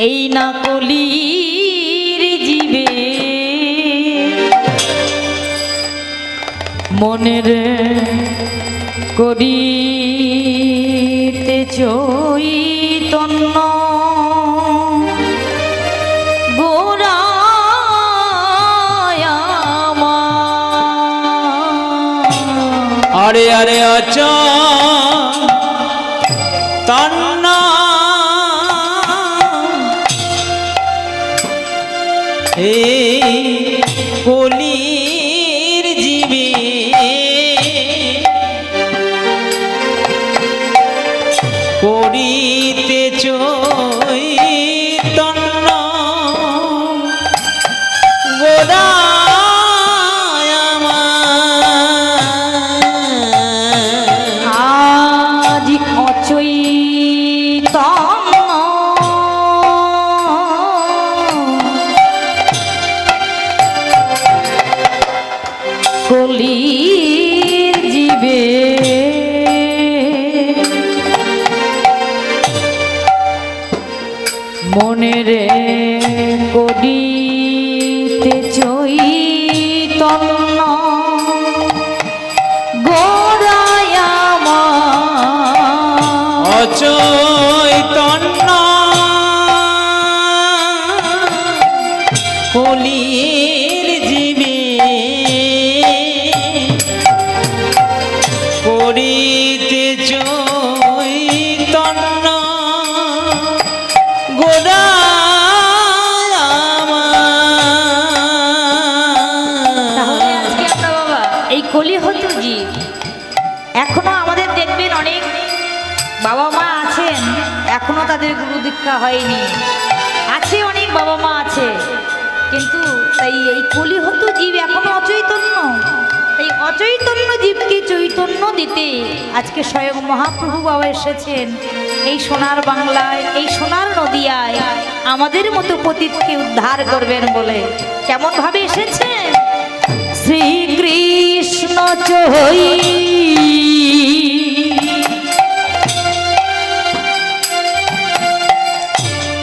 এই না কলির জীবে মনের করিতে চৈতন্য আরে আরে আচ্ছা তন্না এই কলির জীবে করিতে চৈতন্য গোদা কলির জীবে মনের করিতে চৈতন্য গোরায়ামা অচৈতন্য কলির জীবে করিতে চৈতন্য গোরায়ামা। তাহলে আজকে আমরা বাবা এই কলি হতো জীব। এখনো আমাদের দেখবেন অনেক বাবা মা আছেন এখনো তাদের গুরু দীক্ষা হয়নি, আছে অনেক বাবা মা আছে, কিন্তু তাই এই কলি হতো জীব এখনো অচৈতন্য। এই অচৈতন্য জীবকে চৈতন্য দিতে আজকে স্বয়ং মহাপ্রভু বাবা এসেছেন এই সোনার বাংলায়, এই সোনার নদিয়ায় আমাদের মতো পতিতকে উদ্ধার করবেন বলে। কেমন ভাবে এসেছেন? শ্রীকৃষ্ণ চৈ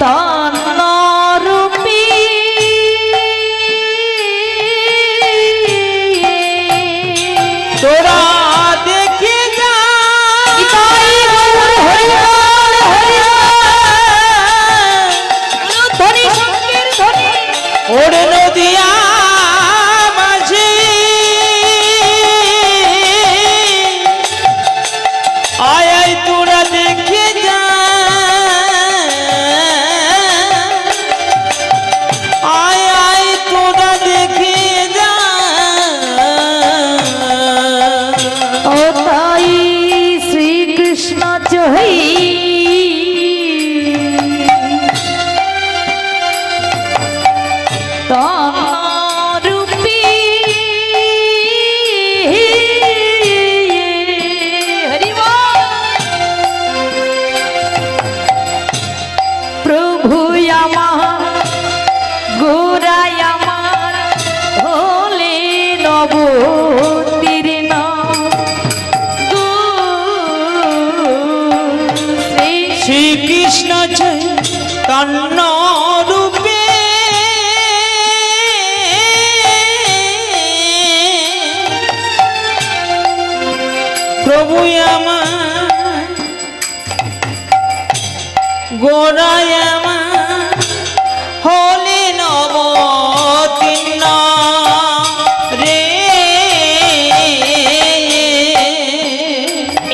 তন্নরূপী তোরা দেখে যা ওরে নদিয়া মাঝি আয় আয় তোরা দেখে যা আয় আয় তোরা দেখে যা ও তাই শ্রীকৃষ্ণ চৈ তন্নরূপী হরি বল। প্রভু আমার গোরাই আমার হলে নবতীর্ণ শ্রীকৃষ্ণ চৈতন্য রূপে প্রভু আমার গোরাই আমার হলে নবতীর্ণ রে।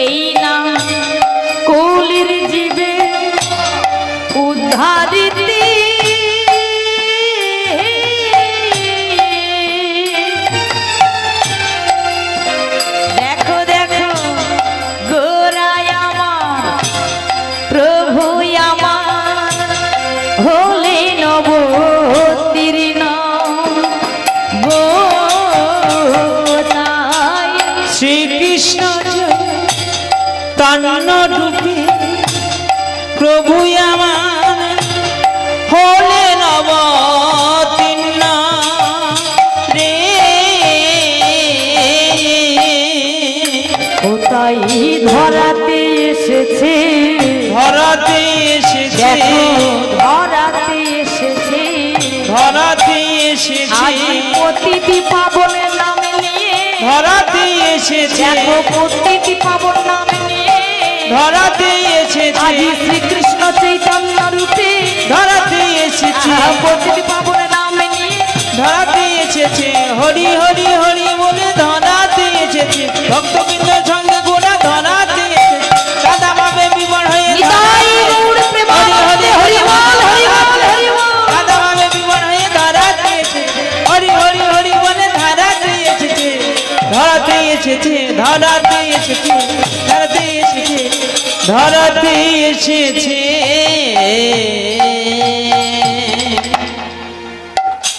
এই না কলির জীবে উদ্ধারিতে দেখো দেখো গোরাই আমার প্রভু আমার হলে নবতীর্ণ গোতায় শ্রীকৃষ্ণ চৈতন্য রূপে প্রভু আমার হলে নবতীর্ণ রে। ও তাই ধরাতে এসেছে, ধরাতে এসেছে দেখো ধরাতে প্রতিটি পাবনের নামে নিয়ে ধরাতে এসেছে, দেখো প্রতিটি পাবন নামে নিয়ে ধরাতে এসেছে, আজি শ্রীকৃষ্ণ চৈতন্য রূপে ধরাতে এসেছে, প্রতিটি পাবনের নামে নিয়ে ধরাতে এসেছে। হরি হরি হরি বলে ধরাতে এসেছে, ভক্তবৃন্দের সঙ্গে গোড়া ধরাতে এসেছে। দাদা বাবে বিমর হয়ে নিতাই গৌর প্রেমানন্দে হরি বল হরি বল হরি বল। দাদা বাবে বিমর হয়ে ধরাতে এসেছে, হরি হরি হরি বলে ধরাতে এসেছে, ধরাতে এসেছে, ধরাতে এসেছে, ধরাতে এসেছে, ধরাতে এসেছে।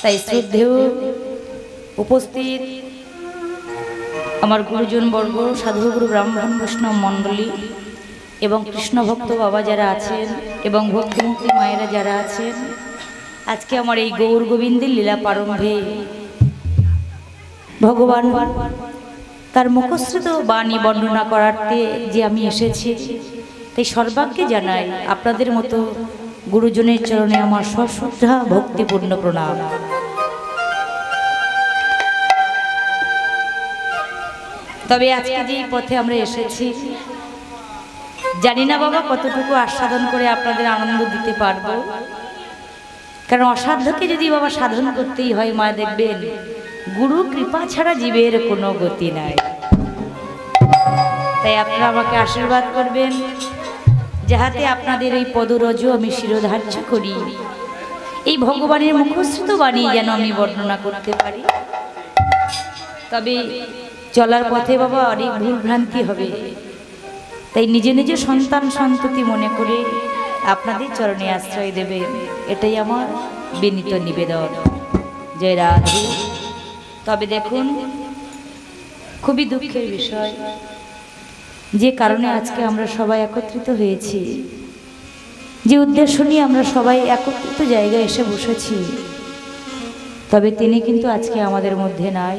তাই শ্রদ্ধেয় উপস্থিত আমার গুরুজন বর্গ, সাধুগুরু ব্রাহ্মণ বৈষ্ণব মণ্ডলী এবং কৃষ্ণ ভক্ত বাবা যারা আছেন এবং ভক্তিমুক্তি মায়েরা যারা আছেন, আজকে আমার এই গৌর গোবিন্দের লীলা প্রারম্ভে ভগবান তার মুখশ্রিত বাণী বর্ণনা করাতে যে আমি এসেছি, তাই সর্বাগ্যে জানাই আপনাদের মতো গুরুজনের চরণে আমার সশ্রদ্ধা ভক্তিপূর্ণ প্রণাম। তবে আজকে যে পথে আমরা এসেছি, জানি না বাবা কতটুকু আস্বাদন করে আপনাদের আনন্দ দিতে পারবো, কারণ অসাধ্যকে যদি বাবা সাধন করতেই হয় মা, দেখবেন গুরু কৃপা ছাড়া জীবের কোনো গতি নাই। তাই আপনারা আমাকে আশীর্বাদ করবেন যাহাতে আপনাদের এই পদরজ আমি শিরোধার্য করি, এই ভগবানের মুখশ্রিত বাণী যেন আমি বর্ণনা করতে পারি। তবে চলার পথে বাবা অনেক ভুল ভ্রান্তি হবে, তাই নিজে নিজে সন্তান সন্ততি মনে করে আপনাদের চরণে আশ্রয় দেবেন, এটাই আমার বিনীত নিবেদন। জয় রাধে। তবে দেখুন, খুবই দুঃখের বিষয়, যে কারণে আজকে আমরা সবাই একত্রিত হয়েছি, যে উদ্দেশ্য নিয়ে আমরা সবাই একত্রিত জায়গায় এসে বসেছি, তবে তিনি কিন্তু আজকে আমাদের মধ্যে নাই।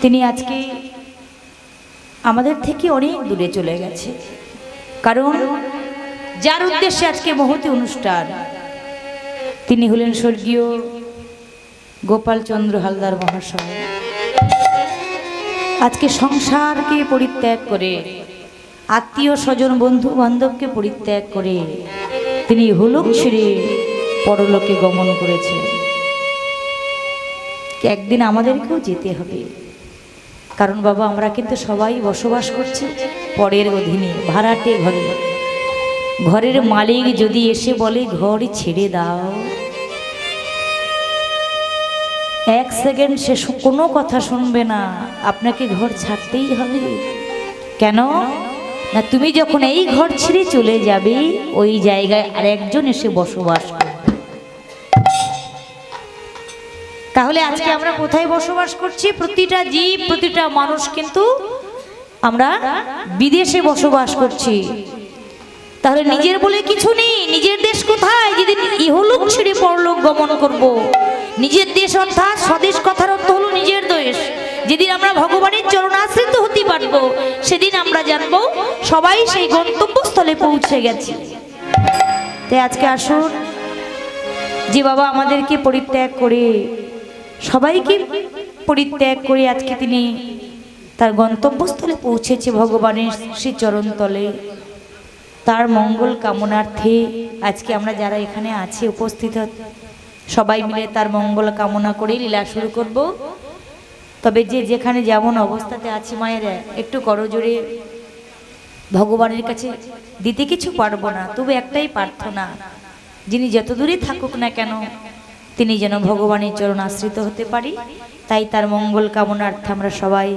তিনি আজকে আমাদের থেকে অনেক দূরে চলে গেছে, কারণ যার উদ্দেশ্যে আজকে মহতি অনুষ্ঠান, তিনি হলেন স্বর্গীয় গোপালচন্দ্র হালদার মহাশয়। আজকে সংসারকে পরিত্যাগ করে, আত্মীয় স্বজন বন্ধু বান্ধবকে পরিত্যাগ করে তিনি ইহলোক ছেড়ে পরলোকে গমন করেছে। একদিন আমাদেরকেও যেতে হবে, কারণ বাবা আমরা কিন্তু সবাই বসবাস করছি পরের অধীনে, ভাড়াটে ঘরে। ঘরের মালিক যদি এসে বলে ঘর ছেড়ে দাও, এক সেকেন্ড সে কোনো কথা শুনবে না, আপনাকে ঘর ছাড়তেই হবে। কেন না, তুমি যখন এই ঘর ছেড়ে চলে যাবে, ওই জায়গায় আরেকজন এসে বসবাস করবে। তাহলে আজকে আমরা কোথায় বসবাস করছি? প্রতিটা জীব, প্রতিটা মানুষ কিন্তু আমরা বিদেশে বসবাস করছি। তাহলে নিজের বলে কিছু নেই। নিজের দেশ কোথায়? যেদিন ইহলোক ছেড়ে পরলোক গমন করব। নিজের দেশ অর্থাৎ স্বদেশ কথার অর্থ হলো নিজের দেশ। যেদিন আমরা ভগবানের চরণাশ্রিত হতে পারব, সেদিন আমরা জানব সবাই সেই গন্তব্যস্থলে পৌঁছে গেছি। তাই আজকে আসুন, যে বাবা আমাদেরকে পরিত্যাগ করে, সবাইকে পরিত্যাগ করে আজকে তিনি তার গন্তব্যস্থলে পৌঁছেছে ভগবানের শ্রী চরণতলে, তার মঙ্গল কামনার্থে আজকে আমরা যারা এখানে আছি উপস্থিত, সবাই মিলে তার মঙ্গল কামনা করে লীলা শুরু করব। তবে যে যেখানে যেমন অবস্থাতে আছে মায়েরা, একটু করজোরে ভগবানের কাছে দিতে কিছু পারবো না, তবু একটাই প্রার্থনা, যিনি যত দূরে থাকুক না কেন তিনি যেন ভগবানের চরণ আশ্রিত হতে পারি। তাই তার মঙ্গল কামনার্থে আমরা সবাই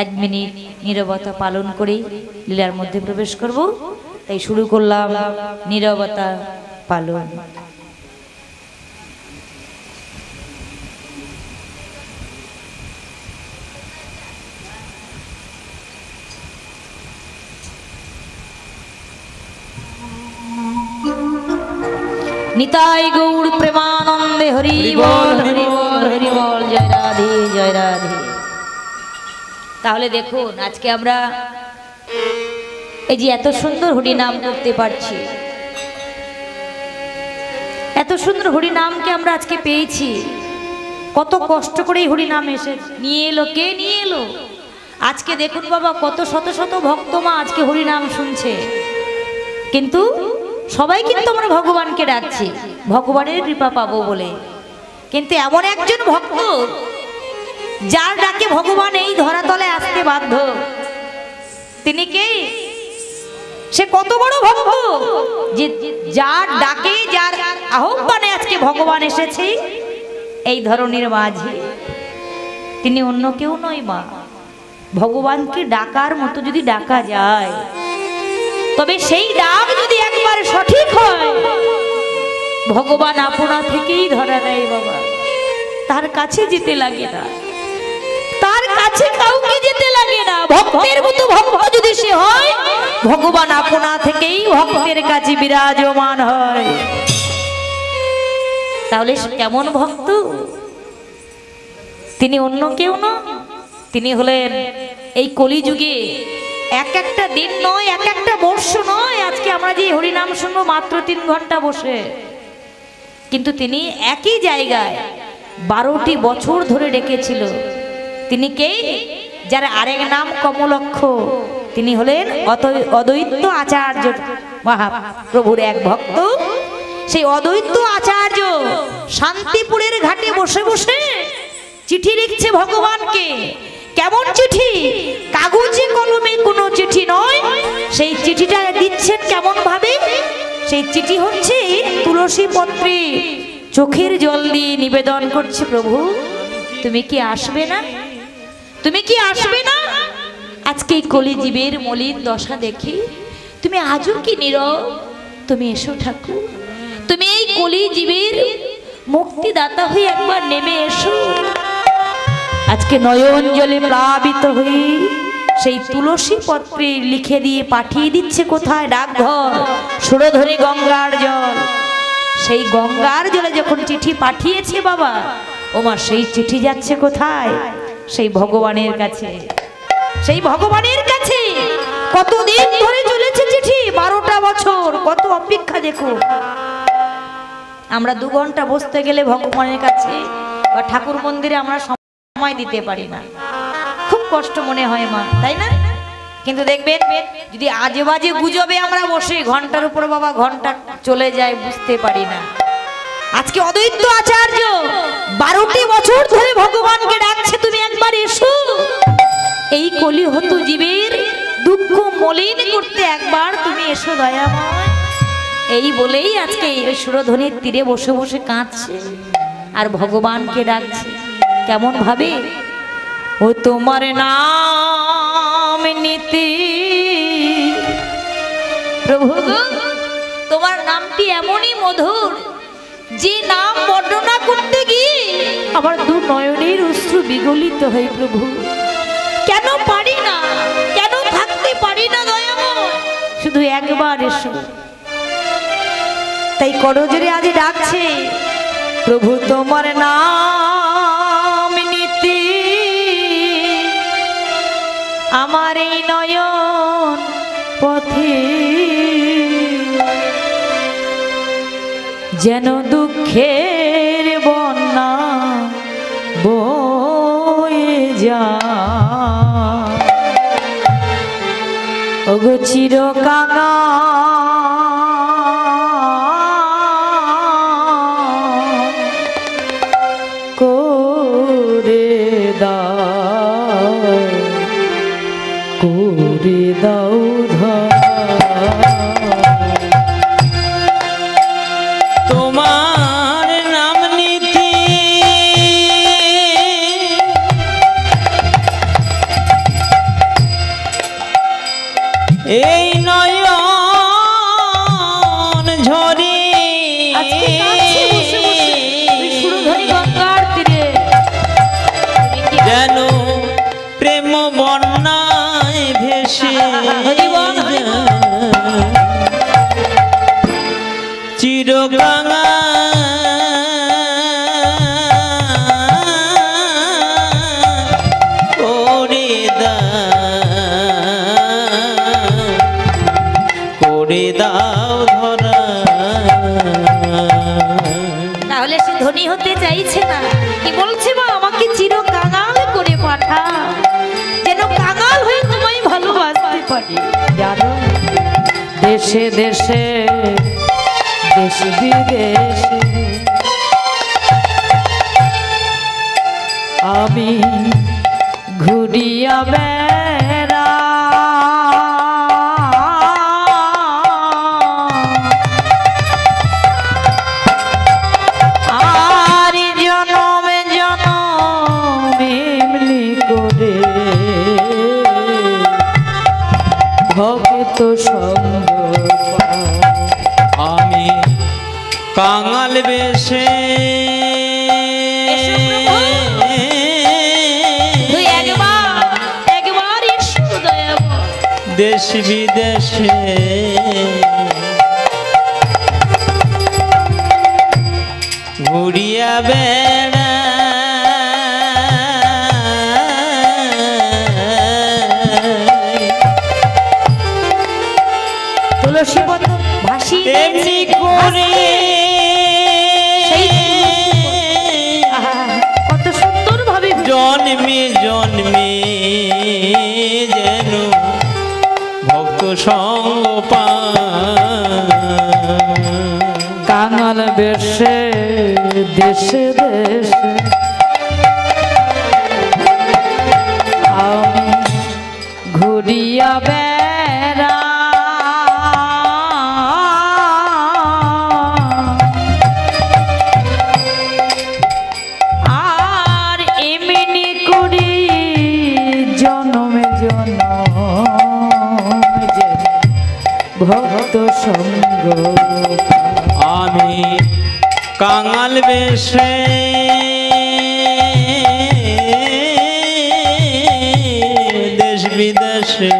1 মিনিট নীরবতা পালন করে লীলার মধ্যে প্রবেশ করব। তাই শুরু করলাম নীরবতা পালন। নিতাই গৌর প্রেমানন্দে হরি বল হরি বল হরি বল। জয় রাধে জয় রাধে। তাহলে দেখুন, আজকে আমরা এই যে এত সুন্দর হরি নাম করতে পারছি, এত সুন্দর হরি নামকে আমরা আজকে পেয়েছি, কত কষ্ট করে হরিনাম এসে নিয়ে এলো, কে নিয়ে এলো? আজকে দেখুন বাবা, কত শত শত ভক্ত মা আজকে হরিনাম শুনছে, কিন্তু সবাই কিন্তু আমরা ভগবানকে ডাকছি ভগবানের কৃপা পাবো বলে। কিন্তু এমন একজন ভক্ত যার ডাকে ভগবান এই ধরাতলে আসতে বাধ্য, তিনি কে? সে কত বড় ভক্ত যে যার ডাকে, যার আহ্বানে আজকে ভগবান এসেছে এই ধরনের মাঝে। তিনি অন্য কেউ নয় মা। ভগবানকে ডাকার মতো যদি ডাকা যায়, তবে সেই ডাক যদি একবার সঠিক হয়, ভগবান আপনা থেকেই ধরা দেয় বাবা। তার কাছে যেতে লাগে না, তার কাছে কাউকে যেতে লাগে না। ভক্তের মতো ভক্ত যদি সে হয়, ভগবান আপনা থেকেই ভক্তের কাছে বিরাজমান হয়। তাহলে সে কেমন ভক্ত? তিনি অন্য কেউ না, তিনি হলেন এই কলিযুগে এক একটা দিন নয়, এক একটা বর্ষ নয়, আজকে আমরা যে হরিনাম শুনবো মাত্র 3 ঘন্টা বসে, কিন্তু তিনি একই জায়গায় 12টি বছর ধরে ডেকেছিল। তিনি কে? যার আরেক নাম কমলক্ষ। তিনি হলেন অদ্বৈত আচার্য মহাপ্রভুর এক ভক্ত। সেই অদ্বৈত আচার্য শান্তিপুরের ঘাটে বসে বসে চিঠি লিখছে ভগবানকে। কেমন চিঠি? কাগজে কলমে কোনো চিঠি নয়। সেই চিঠিটা দিচ্ছেন কেমন ভাবে? সেই চিঠি হচ্ছে তুলসী পত্রে চোখের জল দিয়ে নিবেদন করছে, প্রভু তুমি কি আসবে না? তুমি কি আসবে না? আজকে এই কলিজীবের মলিন দশা দেখি তুমি আজও কি নীরব? তুমি এসো ঠাকুর, তুমি এই কলিজীবের মুক্তিদাতা হয়ে একবার নেমে এসো। আজকে নয়ন জলে প্লাবিত হয়ে সেই তুলসী পত্রে লিখে দিয়ে পাঠিয়ে দিচ্ছে কোথায়? ডাকঘর, সুরধরে গঙ্গার জল। সেই গঙ্গার জলে যখন চিঠি পাঠিয়েছে বাবা, ওমা সেই চিঠি যাচ্ছে কোথায়? সেই ভগবানের কাছে। সেই ভগবানের কাছে কতদিন ধরে চলেছে চিঠি? 12টা বছর। কত অপেক্ষা দেখো। আমরা 2 ঘন্টা বসতে গেলে ভগবানের কাছে বা ঠাকুর মন্দিরে আমরা সময় দিতে পারি না, খুব কষ্ট মনে হয় মা, তাই না? কিন্তু দেখবেন যদি আজে বাজে গুজবে আমরা বসে ঘন্টার উপর বাবা ঘন্টা চলে যায়, বুঝতে পারি না। আজকে অদ্বৈত আচার্য 12টি বছর ধরে ভগবানকে ডাকছে, তুমি একবার এসো। এই কলিহত জীবের দুঃখ মলিন করতে একবার তুমি এসো দয়াময়। এই বলেই আজকে এই সুরধ্বনির তীরে বসে বসে কাঁদছে আর ভগবানকে ডাকছে। কেমন ভাবে? ও তোমার নাম নিতে, প্রভু তোমার নামটি এমনই মধুর যে নাম বর্ণনা করতে গিয়ে আমার 2 নয়নের অশ্রু বিগলিত হয়। প্রভু কেন পারি না, কেন থাকতে পারি না দয়াময়? শুধু একবার এসো। তাই করজোরে আজ ডাকছে, প্রভু তোমার নাম নিতে আমার এই নয়ন পথে যেন দুঃখের বন্যা বয়ে যায়। ওগো চিরকাঙা করে দাও, করে দাও তোমার নাম নিতে এই নয়ন ঝরে যেন প্রেম বন্যায় ভেসে চিরকাঙা করে দাও ধরা। তাহলে বলে সে ধনী হতে চাইছে না, কি বলছে মা, আমাকে চির কাঙাল করে পাঠা, যেন কাঙাল হয়ে তোমায় ভালোবাসতে পারি। জানো দেশে দেশে দেশ বিদেশে আমি ঘুরিয়া বেড়া, আর জনমে জনমে এমনি করে ভক্ত সঙ্গ পাই। আমি কাঙাল বেশে দেশ বিদেশে ঘুরিয়া বেড়া, তুলসী পদ ভাসি তেমনি করে কত সুন্দর ভাবে জন্মে জন্মে যেন ভক্ত সঙ্গ পায়। কাঙাল বেশে দেশে দেশে আমি ঘুরিয়া বেড়া, আর এমনি করি জনমে জনমে যেন ভক্ত সঙ্গ। আমি কাঙাল বেশে দেশ বিদেশে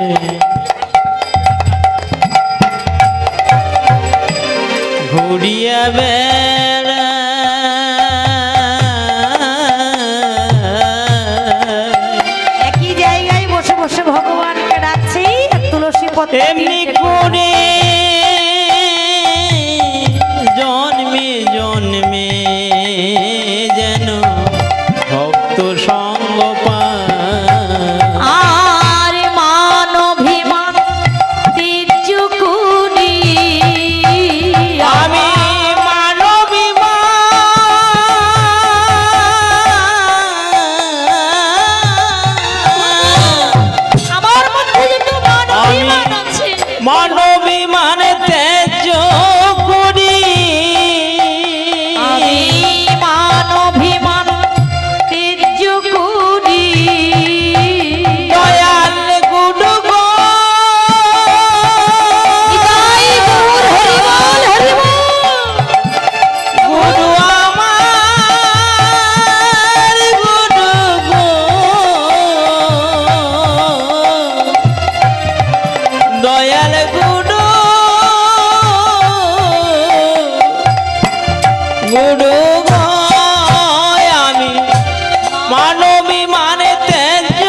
ঘুরিয়া বেড়া, একই জায়গায় বসে বসে ভগবানকে ডাকছি, আর তুলসী পত্র এমনি করে জন্মে জন্মে যেন ভক্ত সঙ্গ পায়। আর মান অভিমান তীর্য কুনি, আমি মানবী আমার মধ্যে যে তো মান অভিমান আছে, মানবী মানে তেজ করি, আমি মান অভিমান তীর্য কুনি, দয়াল গুরু গো নিতাই গৌর হরিবল হরিবল। গুরু আমার গুরু গো, দয়াল গুরু গুরু গো, আমি মানবী মানে তেজ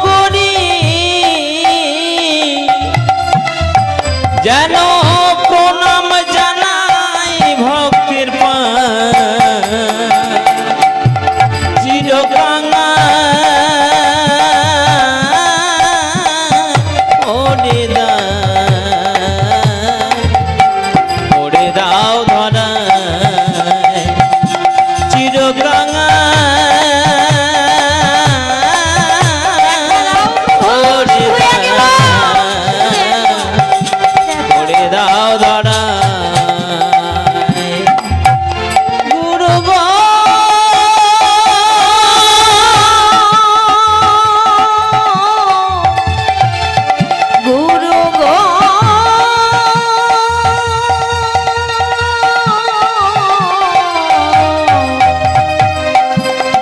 করি, যেন প্রণাম জানাই ভক্তির পায়। চিরকাঙা ওরে দাও ধরা, চিরকাঙা ওরে দাও ধরা, গুরু গো গুরু গো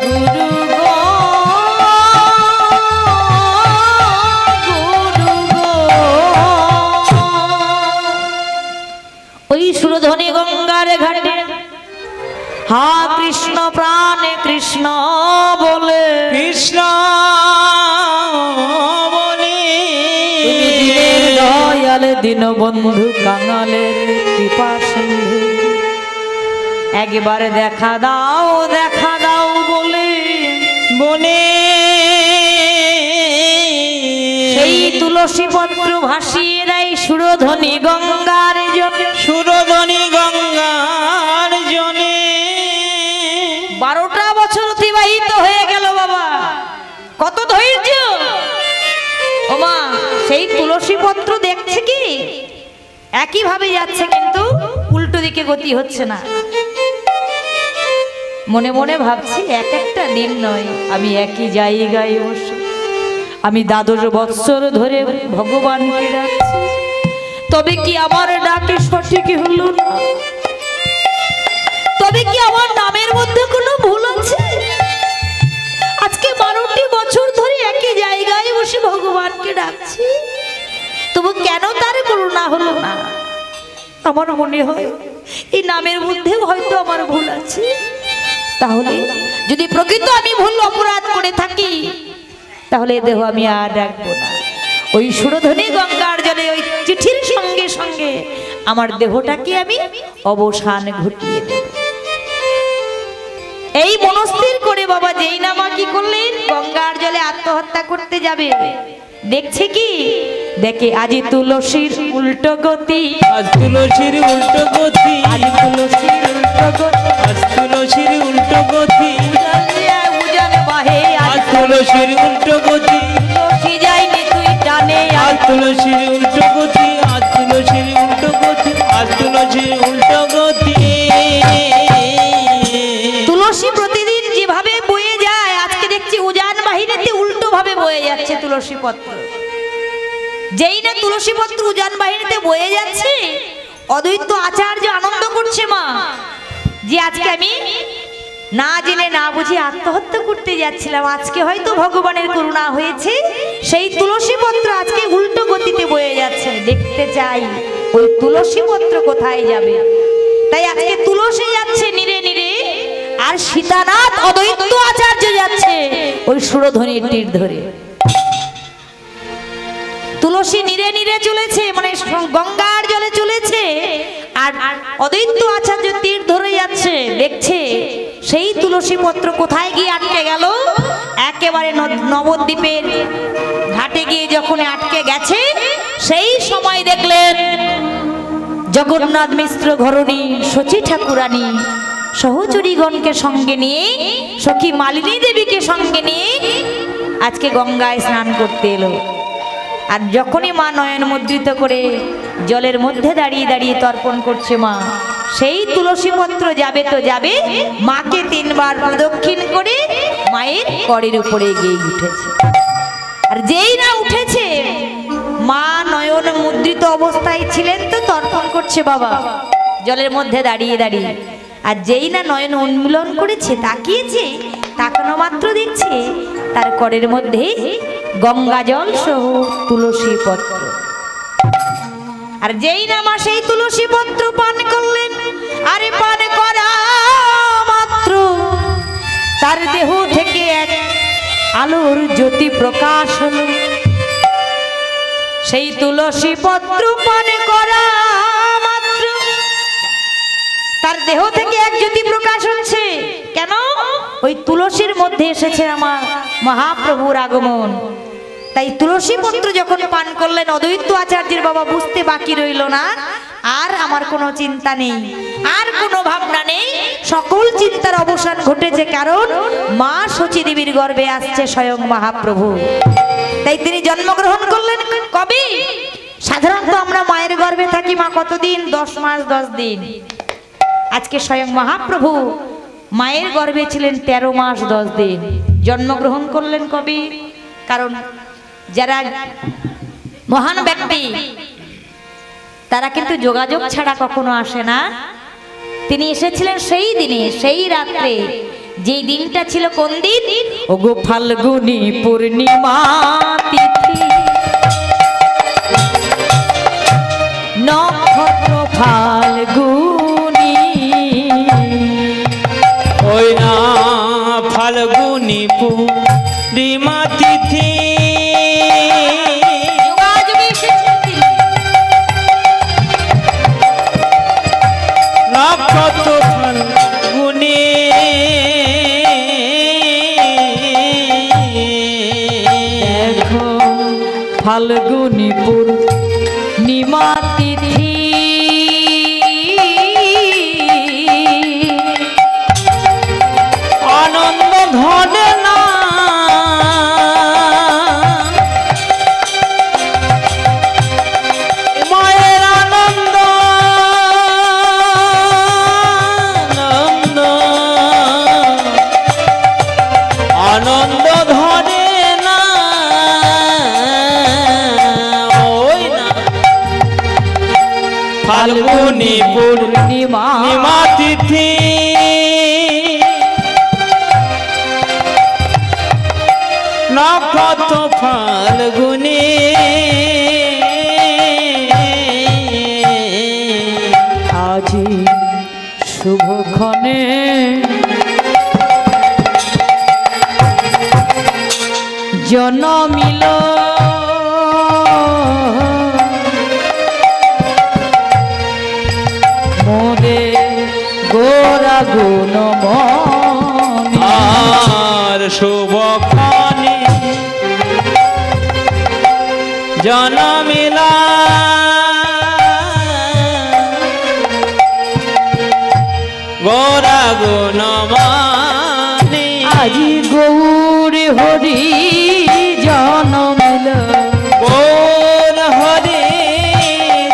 গুরু গো গুরু গো। ওই সুরধ্বনি গঙ্গার ঘাটে হা কৃষ্ণ প্রাণে কৃষ্ণ বলে, কৃষ্ণ বলে তুমি দিনের দয়াল দীনবন্ধু কাঙালের কৃপা সিন্ধু। একবার দেখা দাও বলে বলে সেই তুলসী পত্র ভাসিয়ে দেয় সুরধ্বনি গঙ্গার জলে। সুরধ্বনি গঙ্গার জলে। 12টা বছর অতিবাহিত হয়ে গেল বাবা, কত ধৈর্য। ওমা সেই তুলসী পত্র দেখছে কি একই ভাবে যাচ্ছে, কিন্তু উল্টো দিকে গতি হচ্ছে না। মনে মনে ভাবছি এক একটা দিন নয়, আমি একই জায়গায় বসে আমি 12 বৎসর ধরে ভগবানকে ডাকছি, তবে কি আমার ডাকে সঠিক হলো না? তবে কি আমার নামের মধ্যে কোনো ভুল আছে? আজকে 12টি বছর ধরে একই জায়গায় বসে ভগবানকে ডাকছি, তবু কেন তার করুণা হলো না? আমার মনে হয় এই নামের মধ্যেও হয়তো আমার ভুল আছে। তাহলে যদি প্রকৃত আমি ভুল অপরাধ করে থাকি, তাহলে দেহ আমি আর রাখবো না। ওই সুরধ্বনি গঙ্গার জলে ওই চিঠির সঙ্গে সঙ্গে আমার দেহটাকে আমি অবসান ঘটিয়ে দেব। এই মনস্থির করে বাবা যেই না মা কি করলেন, গঙ্গার জলে আত্মহত্যা করতে যাবে। দেখছে কি দেখে আজি তুলসীর উল্টো গতি, আজ তুলসীর উল্টো গতি, আজ তুলসীর উল্টো গতি, আজ তুলসীর উল্টো গতি, উজান বাহে আজ তুলসীর উল্টো গতি, তুলসী যায়নি তুই টানে, আজ তুলসীর উল্টো গতি, আজ তুলসীর উল্টো গতি, আজ তুলসীর উল্টো গতি। তুলসী প্রতিদিন যেভাবে বয়ে যায়, আজকে দেখছি উজান বাহিনীতে উল্টো ভাবে বয়ে যাচ্ছে তুলসী পত্র। যেই না তুলসী পত্র উজান বাহিনীতে বয়ে যাচ্ছে, অদ্বৈত আচার্য আনন্দ করছে মা, যে আজকে আমি না জেনে না বুঝে আত্মহত্যা করতে যাচ্ছিলাম, আজকে হয়তো ভগবানের করুণা হয়েছে, সেই তুলসী পত্র আজকে উল্টো গতিতে বয়ে যাচ্ছে। দেখতে চাই ওই তুলসী পত্র কোথায় যাবে। তাই আজকে তুলসী যাচ্ছে নীরে নীরে, আর সীতানাথ অদ্বৈত আচার্য যাচ্ছে ওই সুরধ্বনির তীর ধরে। তুলসী নীরে নীরে চলেছে, মানে গঙ্গার জলে চলেছে, আর অদ্বৈত আচার্য তীর ধরে যাচ্ছে। দেখছে সেই তুলসী পত্র কোথায় গিয়ে আটকে গেল, একেবারে নবদ্বীপের ঘাটে গিয়ে যখন আটকে গেছে, সেই সময় দেখলেন জগন্নাথ মিশ্র ঘরণী শচী ঠাকুরানী সহচরীগণকে সঙ্গে নিয়ে, সখী মালিনী দেবীকে সঙ্গে নিয়ে আজকে গঙ্গায় স্নান করতে এলো। আর যখনই মা নয়ন মুদ্রিত করে জলের মধ্যে দাঁড়িয়ে দাঁড়িয়ে তর্পণ করছে মা, সেই তুলসী পত্র যাবে তো যাবে, মাকে 3 বার প্রদক্ষিণ করে মায়ের করের উপরে গিয়ে উঠেছে। আর যেই না উঠেছে, মা নয়ন মুদ্রিত অবস্থায় ছিলেন তো তর্পণ করছে বাবা জলের মধ্যে দাঁড়িয়ে দাঁড়িয়ে। আর যেই না নয়ন উন্মীলন করেছে, তাকিয়েছে, তাকানো মাত্র দেখছে তার করের মধ্যে গঙ্গা জল সহ তুলসী পত্র। আর যেই না মা সেই তুলসী পত্র পান করলেন, আরে পান করা মাত্র তার দেহ থেকে এক আলোর জ্যোতি প্রকাশ হলো। সেই তুলসী পত্র পান করা মাত্র তার দেহ থেকে এক জ্যোতি প্রকাশ হচ্ছে। কেন? ওই তুলসীর মধ্যে এসেছে আমার মহাপ্রভুর আগমন। তাই তুলসী পত্র যখন পান করলেন, অদ্বৈত আচার্যের বাবা বুঝতে বাকি রইল না, আর আমার কোনো চিন্তা নেই, আর কোনো ভাবনা নেই, সকল চিন্তার অবসান ঘটেছে। কারণ মা শচী দেবীর গর্ভে আসছে স্বয়ং মহাপ্রভু। তাই তিনি জন্মগ্রহণ করলেন কবে? সাধারণত আমরা মায়ের গর্ভে থাকি মা কতদিন? 10 মাস 10 দিন। আজকে স্বয়ং মহাপ্রভু মায়ের গর্ভে ছিলেন 13 মাস 10 দিন। জন্মগ্রহণ করলেন কবে? কারণ যারা মহান ব্যক্তি তারা কিন্তু যোগাযোগ ছাড়া কখনো আসে না। তিনি এসেছিলেন সেই দিনে, সেই রাত্রে, যেই দিনটা ছিল কোন দিন? ওগো ফাল্গুনী পূর্ণিমা তিথি, নক্ষত্র ফাল্গুনী, ওই না ফাল্গুনী পূর্ণিমা তিথি, যোগাযোগে এসেছেন তিনি। নক্ষত্র ফাল্গুনি পূর্ণিমা তিথি নক্ষত্র ফাল্গুনি আজি শুভক্ষণে জনমিল মোরে গোরা গুণমণি আর শুভক্ষণে জনমিলা গোরা গুণমণি আজি গৌরী হরি জনমিল গৌর হরি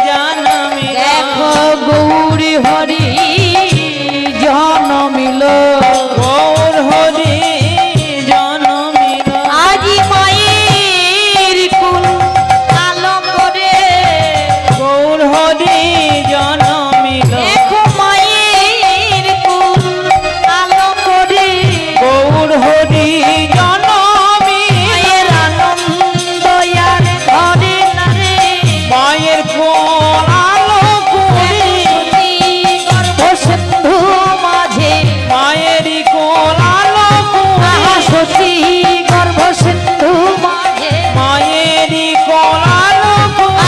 জনমিলা দেখো গৌরী হরি জনমিল গৌর হরি জনমিলা আজি মায়ের কুল আলো করে গৌর হরি জনমিলা দেখো মায়ের কুল আলো করে গৌর হরি জনমিলা মায়ের আনন্দ আর ধরে না রে মায়ের কোল আলো করে গর্ভ সিন্ধু মাঝে মায়েরই কোল আলো আহা করে সতী গর্ভ সিন্ধু মাঝে মায়েরই কোল আলো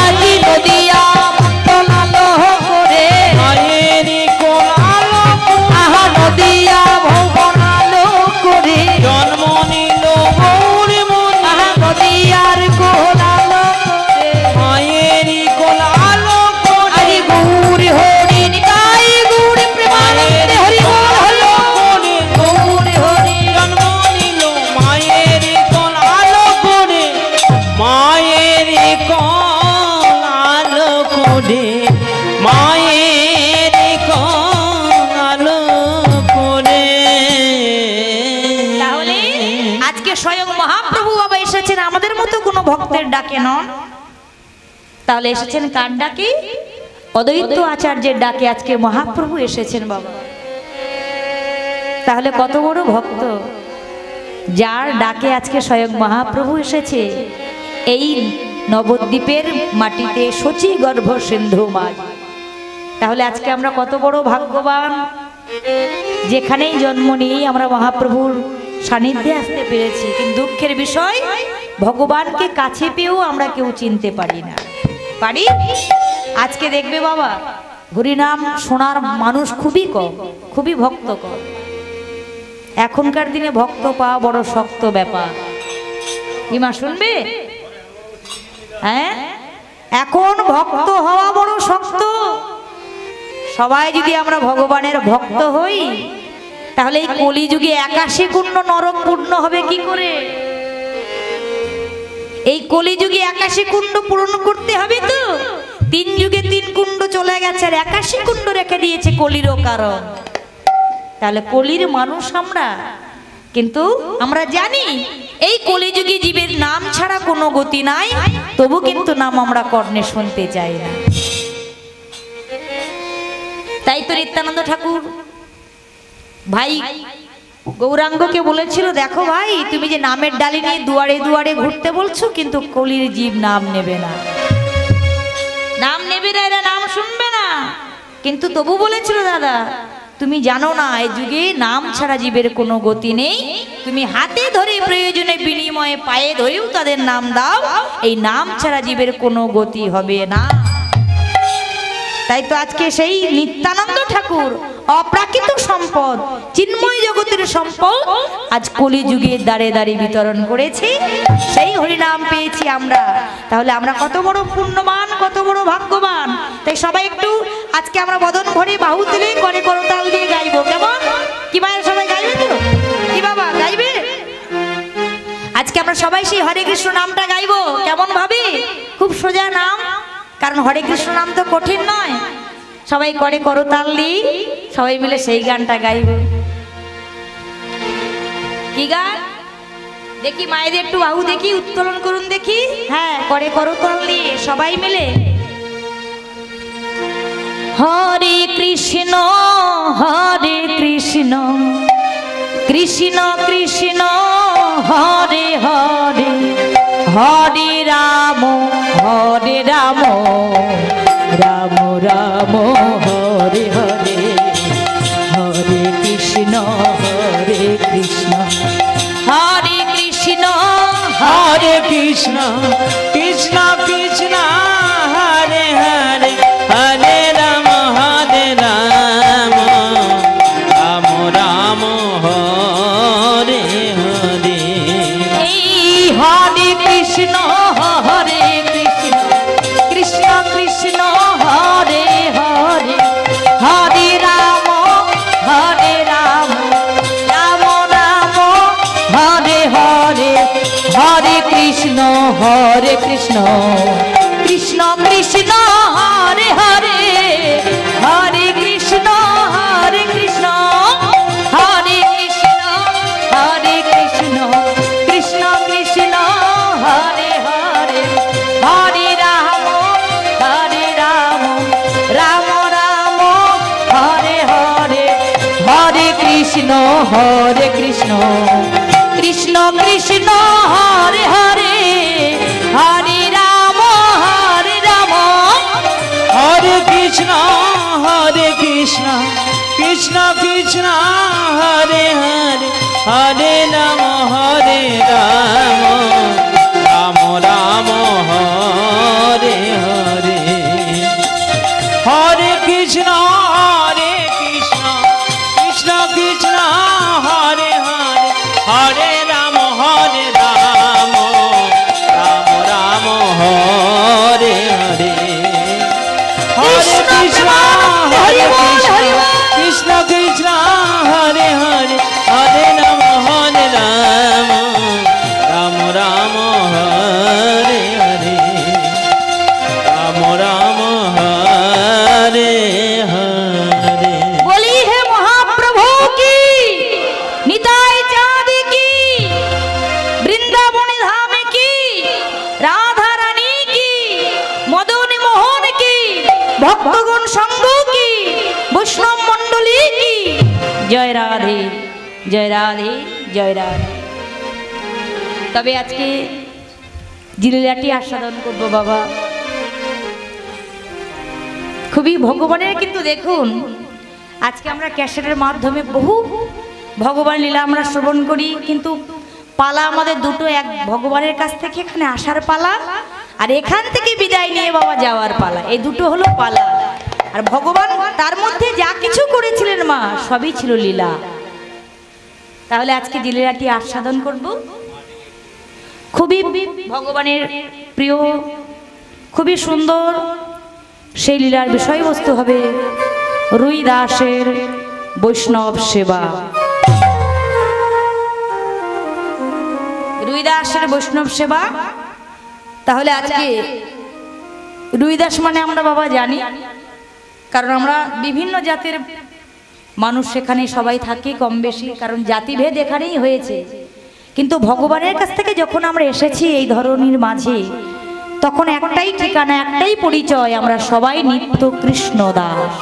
আজি করে নদিয়া মন্ডল আলো করে মায়েরই কোল আলো করে আহা নদিয়া ভুবন আলো করে জন্ম নিল গৌরী মনি আহা নদিয়ার কোল আলো করে মায়েরই কোল আলো করে আজি গৌরী হরি নিতাই গৌরী প্রেমানন্দে হরি বল হলো করে গৌরী হরি জন্ম নিল মায়েরই কোল আলো করে মায়েরই কোল আলো করে মায়েরই কোল আলো করে তাহলে আজকে স্বয়ং মহাপ্রভু বাবা এসেছেন আমাদের মতো কোনো ভক্তের ডাকে নন, তাহলে এসেছেন কার ডাকে? অদ্বৈত আচার্যের ডাকে আজকে মহাপ্রভু এসেছেন বাবা। তাহলে কত বড় ভক্ত, যার ডাকে আজকে স্বয়ং মহাপ্রভু এসেছে এই নবদ্বীপের মাটিতে শচী গর্ভ সিন্ধু মাঝ। তাহলে আজকে আমরা কত বড় ভাগ্যবান, যেখানেই জন্ম নিয়েই আমরা মহাপ্রভুর সান্নিধ্যে আসতে পেরেছি। কিন্তু দুঃখের বিষয়, ভগবানকে কাছে পেয়েও আমরা কেউ চিনতে পারি না। পারি? আজকে দেখবে বাবা, হরিনাম শোনার মানুষ খুবই কম, খুবই ভক্ত কম। এখনকার দিনে ভক্ত পাওয়া বড় শক্ত ব্যাপার। কি মা শুনবে? হ্যাঁ, এখন ভক্ত হওয়া বড় শক্ত। সবাই যদি আমরা ভগবানের ভক্ত হই, তাহলে এই কলিযুগে 81 কুণ্ড নরক পূর্ণ হবে কি করে? এই কলিযুগে 81 কুণ্ড পূরণ করতে হবে তো। 3 যুগে 3 কুণ্ড চলে গেছে, আর 81 কুণ্ড রেখে দিয়েছে কলিরও কারণ। তাহলে কলির মানুষ আমরা, কিন্তু আমরা জানি এই কলিযুগে জীবের নাম ছাড়া কোনো গতি নাই, তবু কিন্তু নাম আমরা কর্ণে শুনতে চাই না। তাই তো নিত্যানন্দ ঠাকুর ভাই গৌরাঙ্গকে বলেছিল, দেখো ভাই, তুমি যে নামের ডালি নিয়ে দুয়ারে দুয়ারে ঘুরতে বলছো, কিন্তু কলির জীব নাম নেবে না, নাম নেবে না, এরা নাম শুনবে না। কিন্তু তবু বলেছিল, দাদা তুমি জানো না এই যুগে নাম ছাড়া জীবের কোনো গতি নেই, তুমি হাতে ধরে প্রয়োজনে বিনিময়ে পায়ে ধরেও তাদের নাম দাও, এই নাম ছাড়া জীবের কোনো গতি হবে না। তাই তো আজকে সেই নিত্যানন্দ ঠাকুর অপ্রাকৃত সম্পদ, চিন্ময় জগতের সম্পদ, আজ কলিযুগে দাঁড়ে দাঁড়িয়ে বিতরণ করেছি, সেই হরিনাম পেয়েছি আমরা। তাহলে আমরা কত বড় পুণ্যবান, কত বড় ভাগ্যবান। তাই সবাই একটু আজকে আমরা বদন ভরে বাহু তুলে করে করতাল দিয়ে গাইবো, কেমন? কি মায়ের সবাই গাইবে তো? কি বাবা গাইবে? আজকে আমরা সবাই সেই হরে কৃষ্ণ নামটা গাইবো, কেমন ভাবে? খুব সোজা নাম, কারণ হরে কৃষ্ণ নাম তো কঠিন নয়। সবাই করে করতাল দিই, সবাই মিলে সেই গানটা গাইব। কি গান? দেখি মায়েদের একটু বাহু দেখি, উত্তোলন করুন দেখি। হ্যাঁ, করে করতাল দিয়ে সবাই মিলে হরে কৃষ্ণ কৃষ্ণ কৃষ্ণ হরে হরে হরে রাম রাম রাম হরে হরে হরে কৃষ্ণ হরে কৃষ্ণ হরে কৃষ্ণ কৃষ্ণ কৃষ্ণ হরে হরে হরে রাম রাম রাম হরে হরে। এই হরে কৃষ্ণ কৃষ্ণ কৃষ্ণ হরে হরে হরে রাম রাম রাম হরে হরে হরে কৃষ্ণ কৃষ্ণ কৃষ্ণ হরে হরে হরে কৃষ্ণ কৃষ্ণ হরে কৃষ্ণ কৃষ্ণ কৃষ্ণ হরে হরে হরে রাম রাম রাম হরে হরে হরে কৃষ্ণ কৃষ্ণ কৃষ্ণ হরে হরে হরে রাম হরে কৃষ্ণ কৃষ্ণ কৃষ্ণ হরে হরে হরে রাম রাম রাম হরে হরে হরে কৃষ্ণ কৃষ্ণ কৃষ্ণ হরে হরে হরে রাম রাম রাম হরে হরে হরে কৃষ্ণ কৃষ্ণ কৃষ্ণ হরে হরে হরে রাম রাম রাম হরে হরে রাম রাম হরে হরে। बोली है महाप्रभु की निताई चाँद की वृंदावन धाम की राधा रानी की मदन मोहन की भक्तगण संघ की वैष्णव मंडली की जय राधे जय राधे जय राधे। तबे आज के जिलेलाटी आस्वादन करबो बाबा খুবই ভগবানের কিন্তু দেখুন আজকে আমরা ক্যাসেটের মাধ্যমে বহু ভগবান লীলা আমরা শ্রবণ করি কিন্তু পালা আমাদের দুটো এক ভগবানের কাছ থেকে এখানে আসার পালা আর এখান থেকে বিদায় নিয়ে বাবা যাওয়ার পালা এই দুটো হলো পালা আর ভগবান তার মধ্যে যা কিছু করেছিলেন মা সবই ছিল লীলা। তাহলে আজকে লীলাটি আস্বাদন করব খুবই ভগবানের প্রিয় খুবই সুন্দর সেই লীলার বিষয়বস্তু হবে রুই দাসের বৈষ্ণব সেবা। রুই দাসের বৈষ্ণব সেবা। তাহলে আজকে রুই দাস মানে আমরা বাবা জানি কারণ আমরা বিভিন্ন জাতের মানুষ সেখানে সবাই থাকে কম বেশি কারণ জাতিভেদ এখানেই হয়েছে কিন্তু ভগবানের কাছ থেকে যখন আমরা এসেছি এই ধরনের মাঝে তখন একটাই ঠিকানা একটাই পরিচয় আমরা সবাই নিত্য কৃষ্ণ দাস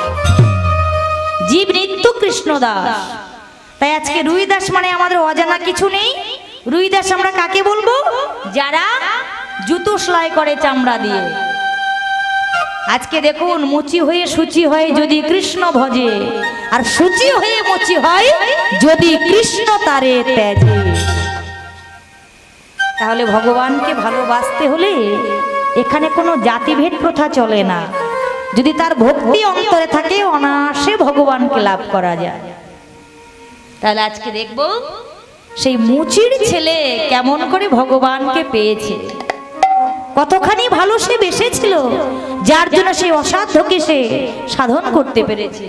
জীব নিত্য কৃষ্ণ দাস। তাই আজকে রুই দাস মানে আমাদের অজানা কিছু নেই। রুই দাস আমরা কাকে বলবো যারা জুতো সেলাই করে চামড়া দিয়ে। আজকে দেখুন মুচি হয়ে সূচি হয় যদি কৃষ্ণ ভজে আর সূচি হয়ে মুচি হয় যদি কৃষ্ণ তারে ত্যাজে। তাহলে ভগবানকে ভালোবাসতে হলে এখানে কোনো জাতিভেদ প্রথা চলে না যদি তার ভক্তি অন্তরে থাকে অনায়াসে ভগবানকে লাভ করা যায়। তাহলে আজকে দেখব সেই মুচির ছেলে কেমন করে ভগবানকে পেয়েছে কতখানি ভালো সে বেসেছিল যার জন্য সেই অসাধ্যকে সে সাধন করতে পেরেছে।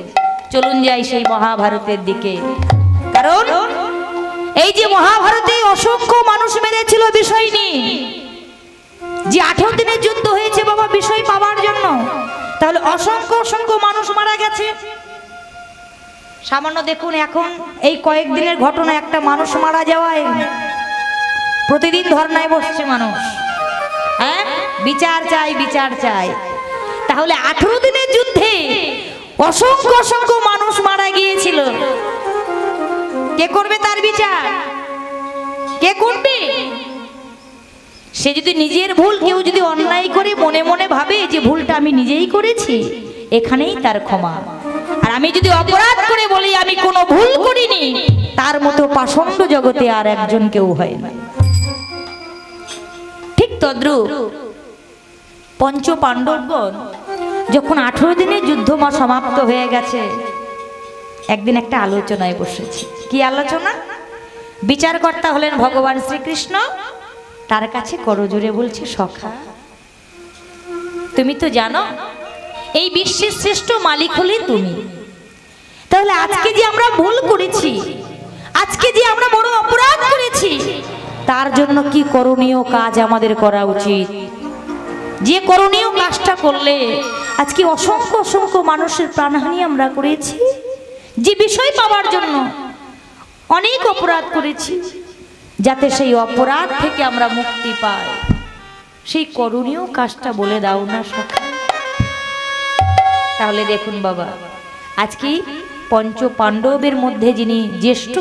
চলুন যাই সেই মহাভারতের দিকে কারণ এই যে মহাভারতে অসংখ্য মানুষ মেরেছিল বিষয় নিয়ে যে 18 দিনের যুদ্ধ হয়েছে বাবা বিষয় পাওয়ার জন্য তাহলে অসংখ্য অসংখ্য মানুষ মারা গেছে। সামান্য দেখুন এখন এই কয়েকদিনের ঘটনা একটা মানুষ মারা যাওয়ায় প্রতিদিন ধর্নায় বসছে মানুষ হ্যাঁ বিচার চাই বিচার চাই। তাহলে 18 দিনের যুদ্ধে অসংখ্য অসংখ্য মানুষ মারা গিয়েছিল। কে করবে তার বিচার? কে করবে? সে যদি নিজের ভুল, কেউ যদি অন্যায় করে মনে মনে ভাবে যে ভুলটা আমি নিজেই করেছি, এখানেই তার ক্ষমা। আর আমি যদি অপরাধ করে বলি আমি কোনো ভুল করিনি, তার মতো পাষণ্ড জগতে আর একজন কেউ হয় না। ঠিক তদ্রূপ পঞ্চ পাণ্ডবগণ যখন 18 দিনের যুদ্ধ সমাপ্ত হয়ে গেছে, একদিন একটা আলোচনায় বসেছে। কি আলোচনা? বিচারকর্তা হলেন ভগবান শ্রীকৃষ্ণ। তার কাছে করজোরে বলছে, সখা তুমি তো জানো এই বিশ্বের শ্রেষ্ঠ মালিক হলে তুমি। তাহলে আজকে যে আমরা ভুল করেছি, আজকে যে আমরা বড় অপরাধ করেছি, তার জন্য কি করণীয় কাজ আমাদের করা উচিত? যে করণীয় কাজটা করলে আজকে অসংখ্য অসংখ্য মানুষের প্রাণহানি আমরা করেছি, যে বিষয় পাওয়ার জন্য অনেক অপরাধ করেছি, যাতে সেই অপরাধ থেকে আমরা মুক্তি পাই, সেই করণীয় কাজটা বলে দাও না সখা। তাহলে দেখুন বাবা, আজকে পঞ্চ পাণ্ডবের মধ্যে যিনি জ্যেষ্ঠ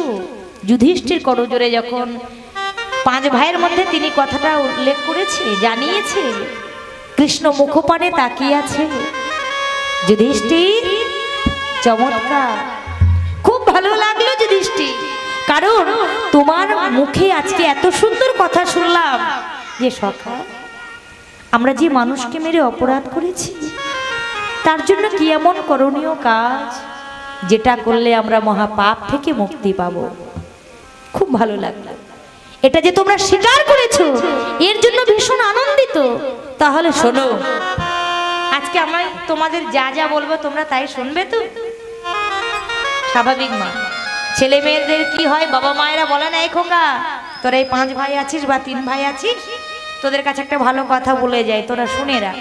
যুধিষ্ঠির করজোরে যখন 5 ভাইয়ের মধ্যে তিনি কথাটা উল্লেখ করেছে, জানিয়েছে, কৃষ্ণ মুখপানে তাকিয়ে আছে। যুধিষ্ঠির চমৎকার, খুব ভালো লাগলো যুধিষ্ঠির, কারণ তোমার মুখে আজকে এত সুন্দর কথা শুনলাম যে সখা আমরা যে মানুষকে মেরে অপরাধ করেছি, তার জন্য কি এমন করণীয় কাজ যেটা করলে আমরা মহাপাপ থেকে মুক্তি পাব? খুব ভালো লাগলো। এটা যে তোমরা স্বীকার করেছো, এর জন্য ভীষণ আনন্দিত। তাহলে শোনো, আজকে আমরা তোমাদের যা যা বলবো তোমরা তাই শুনবে তো? স্বাভাবিক মা, ছেলে মেয়েদের কি হয়, বাবা মায়েরা বলে না, এই খোকা তোরা এই 5 ভাই আছিস বা 3 ভাই আছিস, তোদের কাছে একটা ভালো কথা বলে যায়, তোরা শুনে রাখ।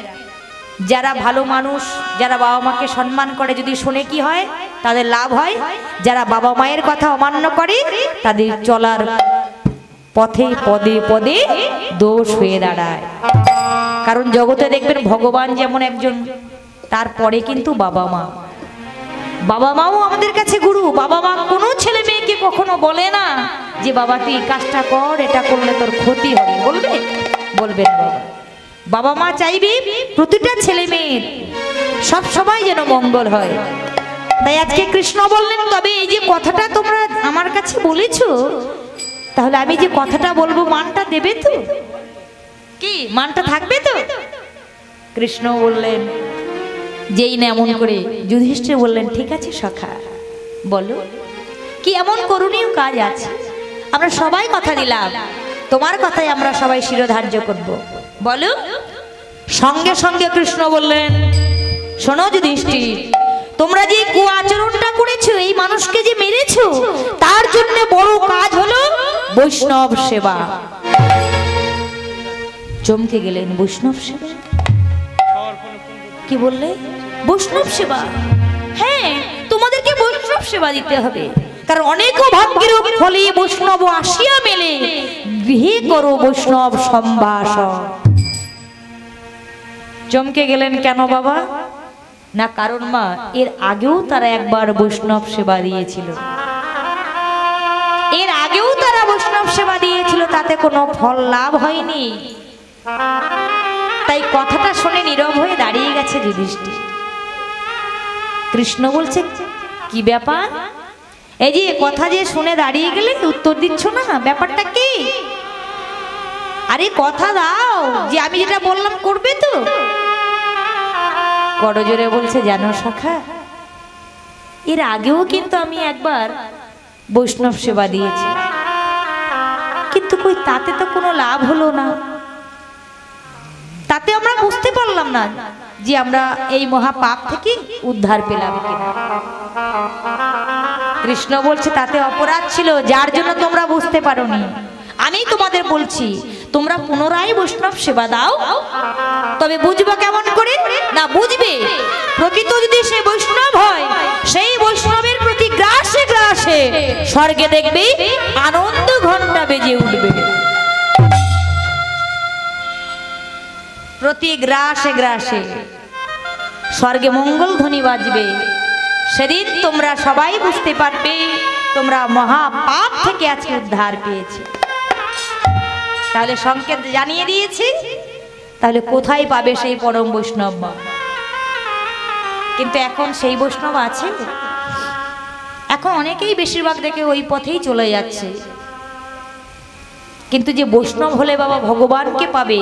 যারা ভালো মানুষ, যারা বাবা মাকে সম্মান করে, যদি শুনে কি হয় তাদের লাভ হয়। যারা বাবা মায়ের কথা অমান্য করে তাদের চলার পথে পদে পদে দোষ হয়ে দাঁড়ায়। কারণ জগতে দেখবেন ভগবান যেমন একজন, তারপরে কিন্তু বাবা মা। বাবা মাও আমাদের কাছে গুরু। বাবা মা কোনো ছেলে মেয়েকে কখনো বলে না যে বাবা তুই কাজটা কর, এটা করলে তোর ক্ষতি হবে, বলবে? বলবে না। বাবা বাবা মা চাইবে প্রতিটা ছেলে মেয়ের সব সময় যেন মঙ্গল হয়। তাই আজকে কৃষ্ণ বললেন, তবে এই যে কথাটা তোমরা আমার কাছে বলেছো, তাহলে আমি যে কথাটা বলবো মানটা দেবে তো? কি মানটা থাকবে তো? কৃষ্ণ বললেন, যেই না এমন করে যুধিষ্ঠির বললেন, ঠিক আছে সখা বলো কি এমন করণীয় কাজ আছে? আমরা সবাই কথা দিলাম, তোমার কথাই আমরা সবাই শিরোধার্য করব, বলো। সঙ্গে সঙ্গে কৃষ্ণ বললেন, শোনো যুধিষ্ঠির, তোমরা যে কুআচরণটা করেছো, এই মানুষকে যে মেরেছো, তার জন্য বড় কাজ হলো বৈষ্ণব সেবা। চমকে গেলেন, বৈষ্ণব সেবা? কি বললে? বৈষ্ণব সেবা? হ্যাঁ, তোমাদেরকে বৈষ্ণব সেবা দিতে হবে, কারণ অনেক ভাগ্যের ফলে বৈষ্ণব আসিয়া মেলে, গৃহে করো বৈষ্ণব সম্ভাষণ। চমকে গেলেন, কেন বাবা? না কারণ মা, এর আগেও তারা একবার বৈষ্ণব সেবা দিয়েছিল, এর আগেও তারা বৈষ্ণব সেবা দিয়েছিল, তাতে কোনো ফল লাভ হয়নি। তাই কথাটা শুনে নীরব হয়ে দাঁড়িয়ে গেছে যুধিষ্ঠির। কৃষ্ণ বলছে, কি ব্যাপার? এই যে কথা যে শুনে দাঁড়িয়ে গেলে উত্তর দিচ্ছ না, ব্যাপারটা কি? আরে কথা দাও যে আমি যেটা বললাম করবে তো? করজোরে বলছে, জানো সখা, এর আগেও কিন্তু আমি একবার বৈষ্ণব সেবা দিয়েছি, কিন্তু কই তাতে তো কোনো লাভ হলো না। তাতে আমরা বুঝতে পারলাম না যে আমরা এই মহাপাপ থেকে উদ্ধার পেলাম কিনা। কৃষ্ণ বলছে, তাতে অপরাধ ছিল, যার জন্য তোমরা বুঝতে পারোনি। আমি তোমাদের বলছি, তোমরা পুনরায় বৈষ্ণব সেবা দাও, তবে বুঝবো কেমন করে? না বুঝবে প্রকৃত যদি সে বৈষ্ণব হয়, সেই বৈষ্ণবের প্রতি গ্রাসে গ্রাসে স্বর্গে দেখবে আনন্দ ঘন্টা বেজে উঠবে। প্রতি গ্রাসে গ্রাসে স্বর্গে মঙ্গল ধ্বনি বাজবে, সেদিন তোমরা সবাই বুঝতে পারবে তোমরা মহা পাপ থেকে আজকে উদ্ধার পেয়েছে। তাহলে সংকেত জানিয়ে দিয়েছি, তাহলে কোথায় পাবে সেই পরম বৈষ্ণব? কিন্তু এখন সেই বৈষ্ণব আছে? এখন অনেকেই বেশিরভাগ দেখে ওই পথেই চলে যাচ্ছে। কিন্তু যে বৈষ্ণব হলে বাবা ভগবানকে পাবে,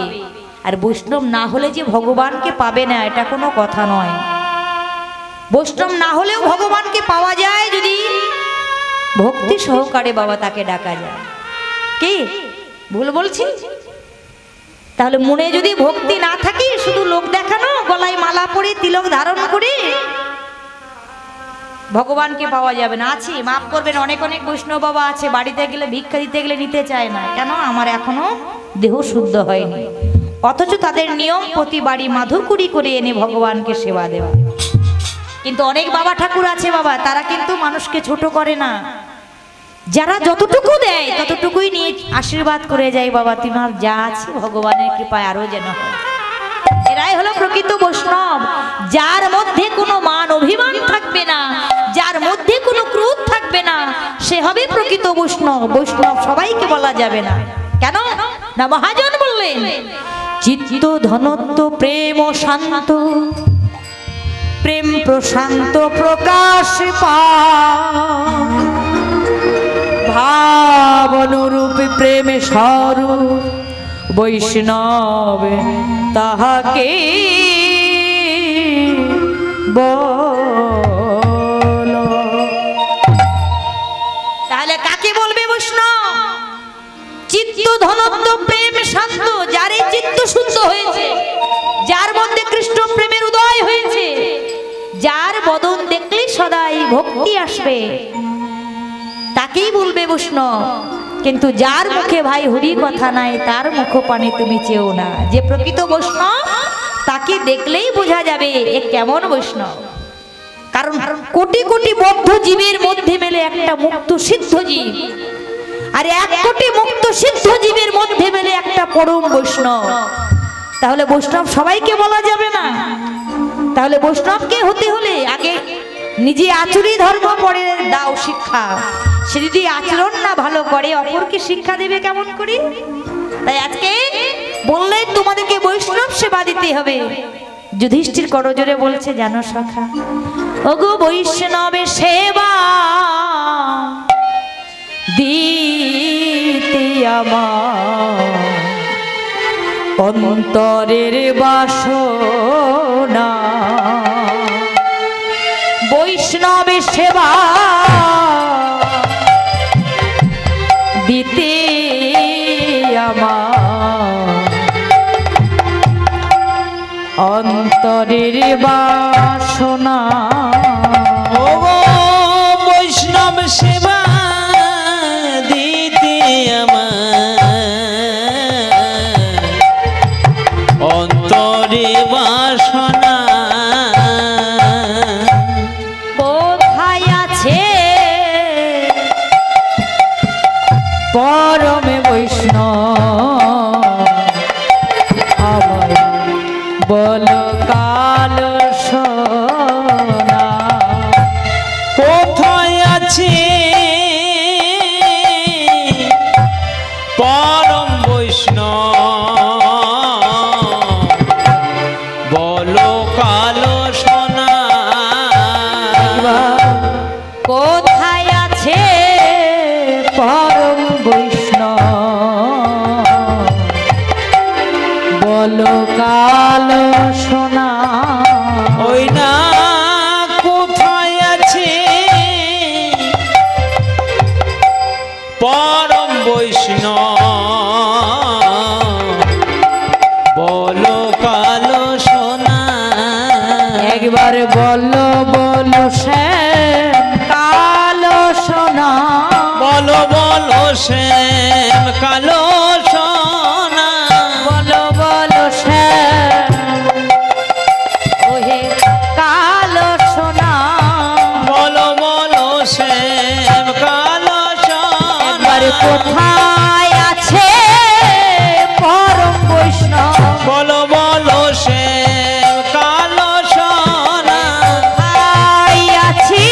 আর বৈষ্ণব না হলে যে ভগবানকে পাবে না, এটা কোনো কথা নয়। বৈষ্ণব না হলেও ভগবানকে পাওয়া যায় যদি ভক্তি সহকারে বাবা তাকে ডাকা যায়। কি ভুল বলছি? তাহলে মনে যদি ভক্তি না থাকে, শুধু লোক দেখানো, গলায় মালা পরে তিলক ধারণ করে ভগবানকে পাওয়া যাবে না। আছে, মাফ করবেন, অনেক অনেক বৈষ্ণব বাবা আছে বাড়িতে গেলে ভিক্ষা দিতে গেলে নিতে চায় না। কেন? আমার এখনো দেহ শুদ্ধ হয়নি। অথচ তাদের নিয়ম প্রতি বাড়ি মাধুকুরি করে এনে ভগবানকে সেবা দেওয়া। কিন্তু অনেক বাবা ঠাকুর আছে বাবা, তারা কিন্তু মানুষকে ছোট করে না। যারা যতটুকু দেয় ততটুকুই নিয়ে আশীর্বাদ করে যায়, বাবা তোমার যা আছে ভগবানের কৃপায় আরো যেন হয়। এরাই হলো প্রকৃত বৈষ্ণব, যার মধ্যে কোনো মান অভিমান থাকবে না, যার মধ্যে কোনো ক্রোধ থাকবে না, সে হবে প্রকৃত বৈষ্ণব। বৈষ্ণব সবাইকে বলা যাবে না। কেন না? মহাজন বললেন, চিত্ত ধনত্ব প্রেম শান্ত, প্রেম প্রশান্ত প্রকাশ পায়, ভাব অনুরূপ প্রেমে স্বরূপ বৈষ্ণব তাহাকে বল। তাহলে কাকে বলবে বৈষ্ণব? চিত্ত ধনত্ব প্রেম শান্ত, যার এই চিত্ত শুদ্ধ হয়েছে, যার মধ্যে কৃষ্ণ প্রেমের উদয় হয়েছে, যার বদন দেখলে সদাই ভক্তি আসবে, তাকেই বলবে বৈষ্ণব। কিন্তু যার মুখে ভাই হরি কথা নাই, তার মুখ পানে তুমি চেও না। যে প্রকৃত বৈষ্ণব তাকে দেখলেই বোঝা যাবে এ কেমন বৈষ্ণব। কারণ কোটি কোটি বদ্ধ জীবের মধ্যে মেলে একটা মুক্ত সিদ্ধ জীব, আর এক কোটি মুক্ত সিদ্ধ জীবের মধ্যে মেলে একটা পরম বৈষ্ণব। তাহলে বৈষ্ণব সবাইকে বলা যাবে না। তাহলে বৈষ্ণবকে হতে হলে আগে নিজে আচরি ধর্ম, পরে দাও শিক্ষা। সে যদি আচরণ না ভালো করে, অপরকে শিক্ষা দেবে কেমন করে? তাই আজকে বললেন তোমাদেরকে বৈষ্ণব সেবা দিতে হবে। যুধিষ্ঠির করজোরে বলছে, জানো সখা, ওগো বৈষ্ণবের সেবা দিতে আমার অন্তরের বাসনা, বৈষ্ণবের সেবা দিতে আমার অন্তরের বাসনা। ও বৈষ্ণব সেবা দিতে আমার অন্তরে বাসনা। কোথায় আছে পরমে বৈষ্ণব, আমার বল কাল সোনা। কোথায় আছে পরম বৈষ্ণব, বলো কালো সোনা। কোথায় আছে পরম বৈষ্ণব, বলো কাল সোনা। ওই না কোথায় আছে পরম বৈষ্ণব, বলো কালো সোনা। একবার বলো বলো শ্যাম কালো সোনা, বলো বলো শ্যাম কালো সোনা। বলো বলো শ্যাম ওহে কালো সোনা। বলো বলো শ্যাম কালো সোনা। একবার কোথায় আছে পরম বৈষ্ণব, বলো বলো শ্যাম কালো সোনা। কোথায় আছে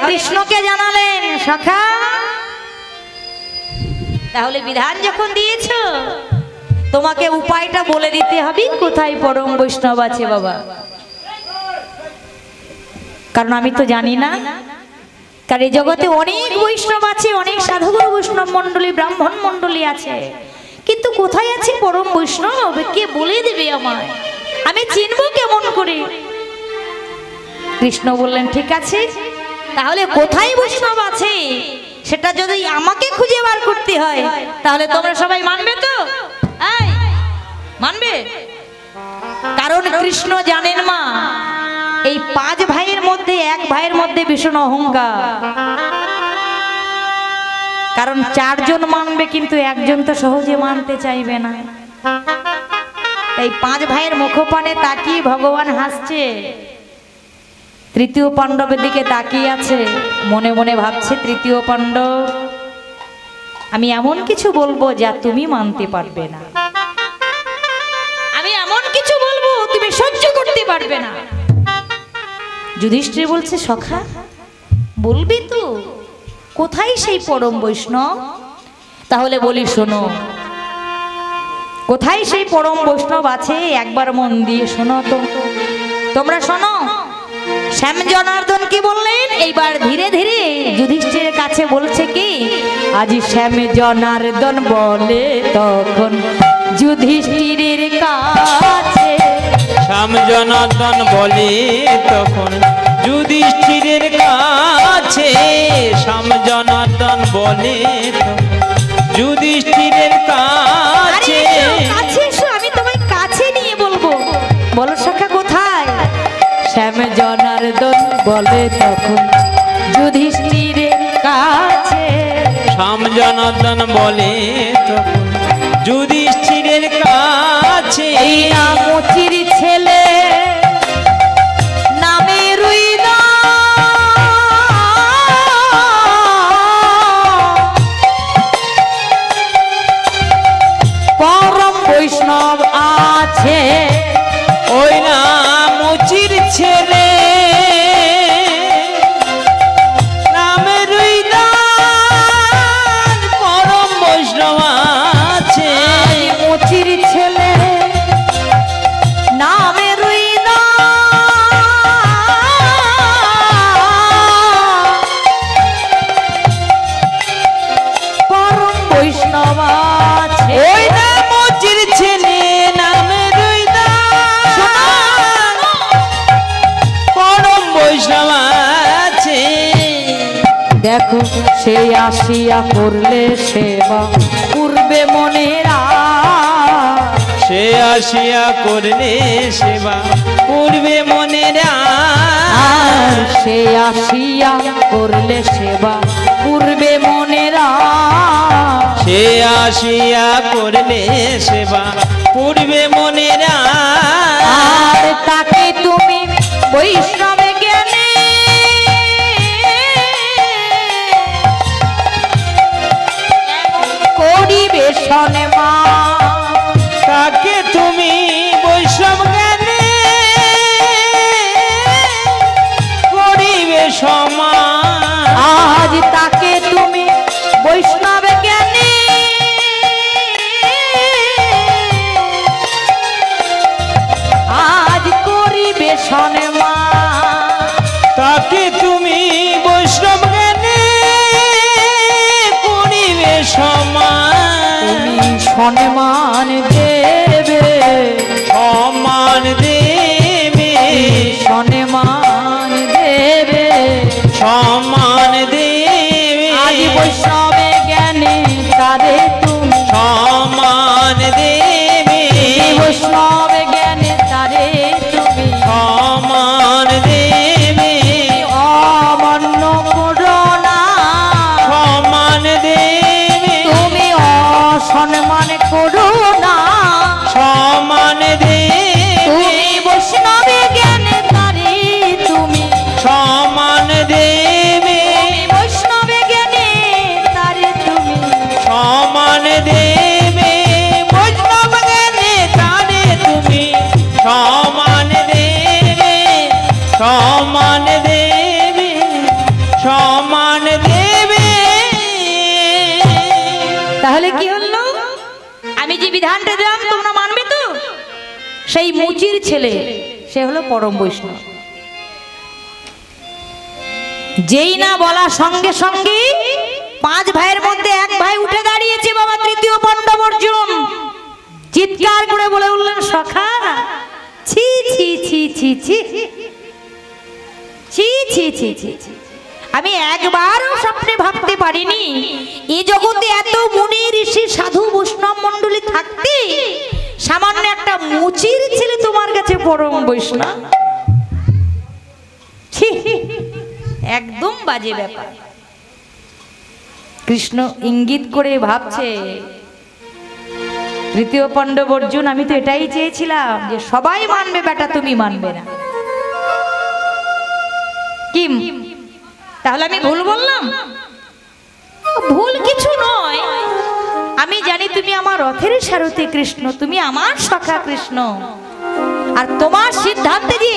কৃষ্ণকে জানালেন সখা, তাহলে বিধান যখন দিয়েছো তোমাকে উপায়টা বলে দিতে হবে কোথায় পরম বৈষ্ণব আছে বাবা, কারণ আমি তো জানি না। কারণ এই জগতে অনেক বৈষ্ণব আছে, অনেক সাধুগুরু বৈষ্ণব মণ্ডলী ব্রাহ্মণ মণ্ডলী আছে, কিন্তু কোথায় আছে পরম বৈষ্ণব কে বলে দেবে আমায়, আমি চিনবো কেমন করে? কৃষ্ণ বললেন ঠিক আছে, তাহলে কোথায় বৈষ্ণব আছে সেটা যদি আমাকে খুঁজে বার করতে হয় তাহলে তোমরা সবাই মানবে তো? এই, মানবে? কারণ কৃষ্ণ জানেন মা, এই 5 ভাইয়ের মধ্যে এক ভাইয়ের মধ্যে ভীষণ অহংকার। কারণ 4 জন মানবে কিন্তু একজন তো সহজে মানতে চাইবে না। এই 5 ভাইয়ের মুখপানে তাকিয়ে ভগবান হাসছে, তৃতীয় পাণ্ডবের দিকে তাকিয়ে আছে, মনে মনে ভাবছে তৃতীয় পাণ্ডব আমি এমন কিছু বলবো যা তুমি মানতে পারবে না, আমি এমন কিছু বলবো তুমি সহ্য করতে পারবে না। যুধিষ্ঠির বলছে সখা বলবি তো কোথায় সেই পরম বৈষ্ণব? তাহলে বলি শোনো, কোথায় সেই পরম বৈষ্ণব আছে একবার মন দিয়ে শোনো তো, তোমরা শোনো। শ্যাম জনার্দন কি বললেন? এইবার ধীরে ধীরে যুধিষ্ঠিরের কাছে বলছে কি, আজ শ্যাম জনার্দন বলে তখন যুধিষ্ঠিরের কাছে, শ্যাম জনার্দন বলে তখন যুধিষ্ঠিরের কাছে, শ্যাম জনার্দন বলে যুধিষ্ঠিরের কাছে। কাছে এসো, আমি তোমায় কাছে নিয়ে বলবো। বলো সখা কোথায়? শ্যাম জনার্দন বলে তখন যুধিষ্ঠিরের কাছে, শ্যাম জনার্দন বলে তখন যুধিষ্ঠিরের কাছে। এই নামচির ছেলে নামে রইল পরম বৈষ্ণব আছে, ওই নামচির ছেলে নামে রইল পরম বৈষ্ণব আছে, মুচির ছেলে নামে রইল পরম বৈষ্ণব আছে, ওই নামচির ছেলে নামে রইল পরম বৈষ্ণব আছে। দেখো সে আসিয়া করলে সেবা পূর্বে মনেরা, সে আসিয়া করলে সেবা পূর্বে মনেরা, আর সে আসিয়া করলে সেবা পূর্বে মনেরা, সে আসিয়া করলে সেবা পূর্বে মনেরা, আর তাকে তুমি বৈষ্ণবে জ্ঞানে করিবে শনে মা, তাকে তুমি বৈষ্ণব জ্ঞানে করিবে সমান, আজ তাকে তুমি বৈষ্ণব জ্ঞানে আজ করিবে শনে মা, তাকে তুমি বৈষ্ণব জ্ঞানে করিবে সমান, তুমি সম্মান দেবে, সমান দেবে, সম্মান দেবে, সমান দেবে, আজ বৈষ্ণবে জ্ঞানে তারে তুমি সমান দেবে, বৈষ্ণবে জ্ঞানে তারে তুমি সমান দেবে, অমান্য করো না, সমান দেবে, তুমি অসম্মান করো না, সমান দেবে, তুমি বৈষ্ণবে জ্ঞানে তারে তুমি সমান দেবে, বৈষ্ণবে জ্ঞানে তারে তুমি সমান দেবে, বৈষ্ণব জ্ঞানে তারে তুমি সমান দেবে, সমান দেবে, সমান দেবে। তাহলে কি হলো? আমি যে বিধানটা দিলাম তোমরা মানবে তো? সেই মুচির ছেলে সে হলো পরম বৈষ্ণব। যেই না বলা সঙ্গে সঙ্গে 5 ভাইয়ের মধ্যে এক ভাই উঠে দাঁড়িয়েছে বাবা তৃতীয় পাণ্ডব অর্জুন। চিৎকার করে বলে উঠলেন, সখা ছি ছি ছি ছি ছি ছি ছি ছি ছি ছি। আমি একবারও স্বপ্নে ভাবতে পারিনি এই জগতে এত মুনি ঋষি সাধু বৈষ্ণব মণ্ডলী থাকতে সামান্য একটা মুচির ছেলে তোমার কাছে পরম বৈষ্ণব। ছি, একদম বাজে ব্যাপার। কৃষ্ণ ইঙ্গিত করে ভাবছে, তৃতীয় পাণ্ডব অর্জুন আমি তো এটাই চেয়েছিলাম যে সবাই মানবে, বেটা তুমি মানবে না। কি তাহলে আমি ভুল বললাম? ভুল কিছু নয়। আমি জানি তুমি আমার রথের সারথি কৃষ্ণ, তুমি আমার সখা কৃষ্ণ, আর তোমার সিদ্ধান্তে যে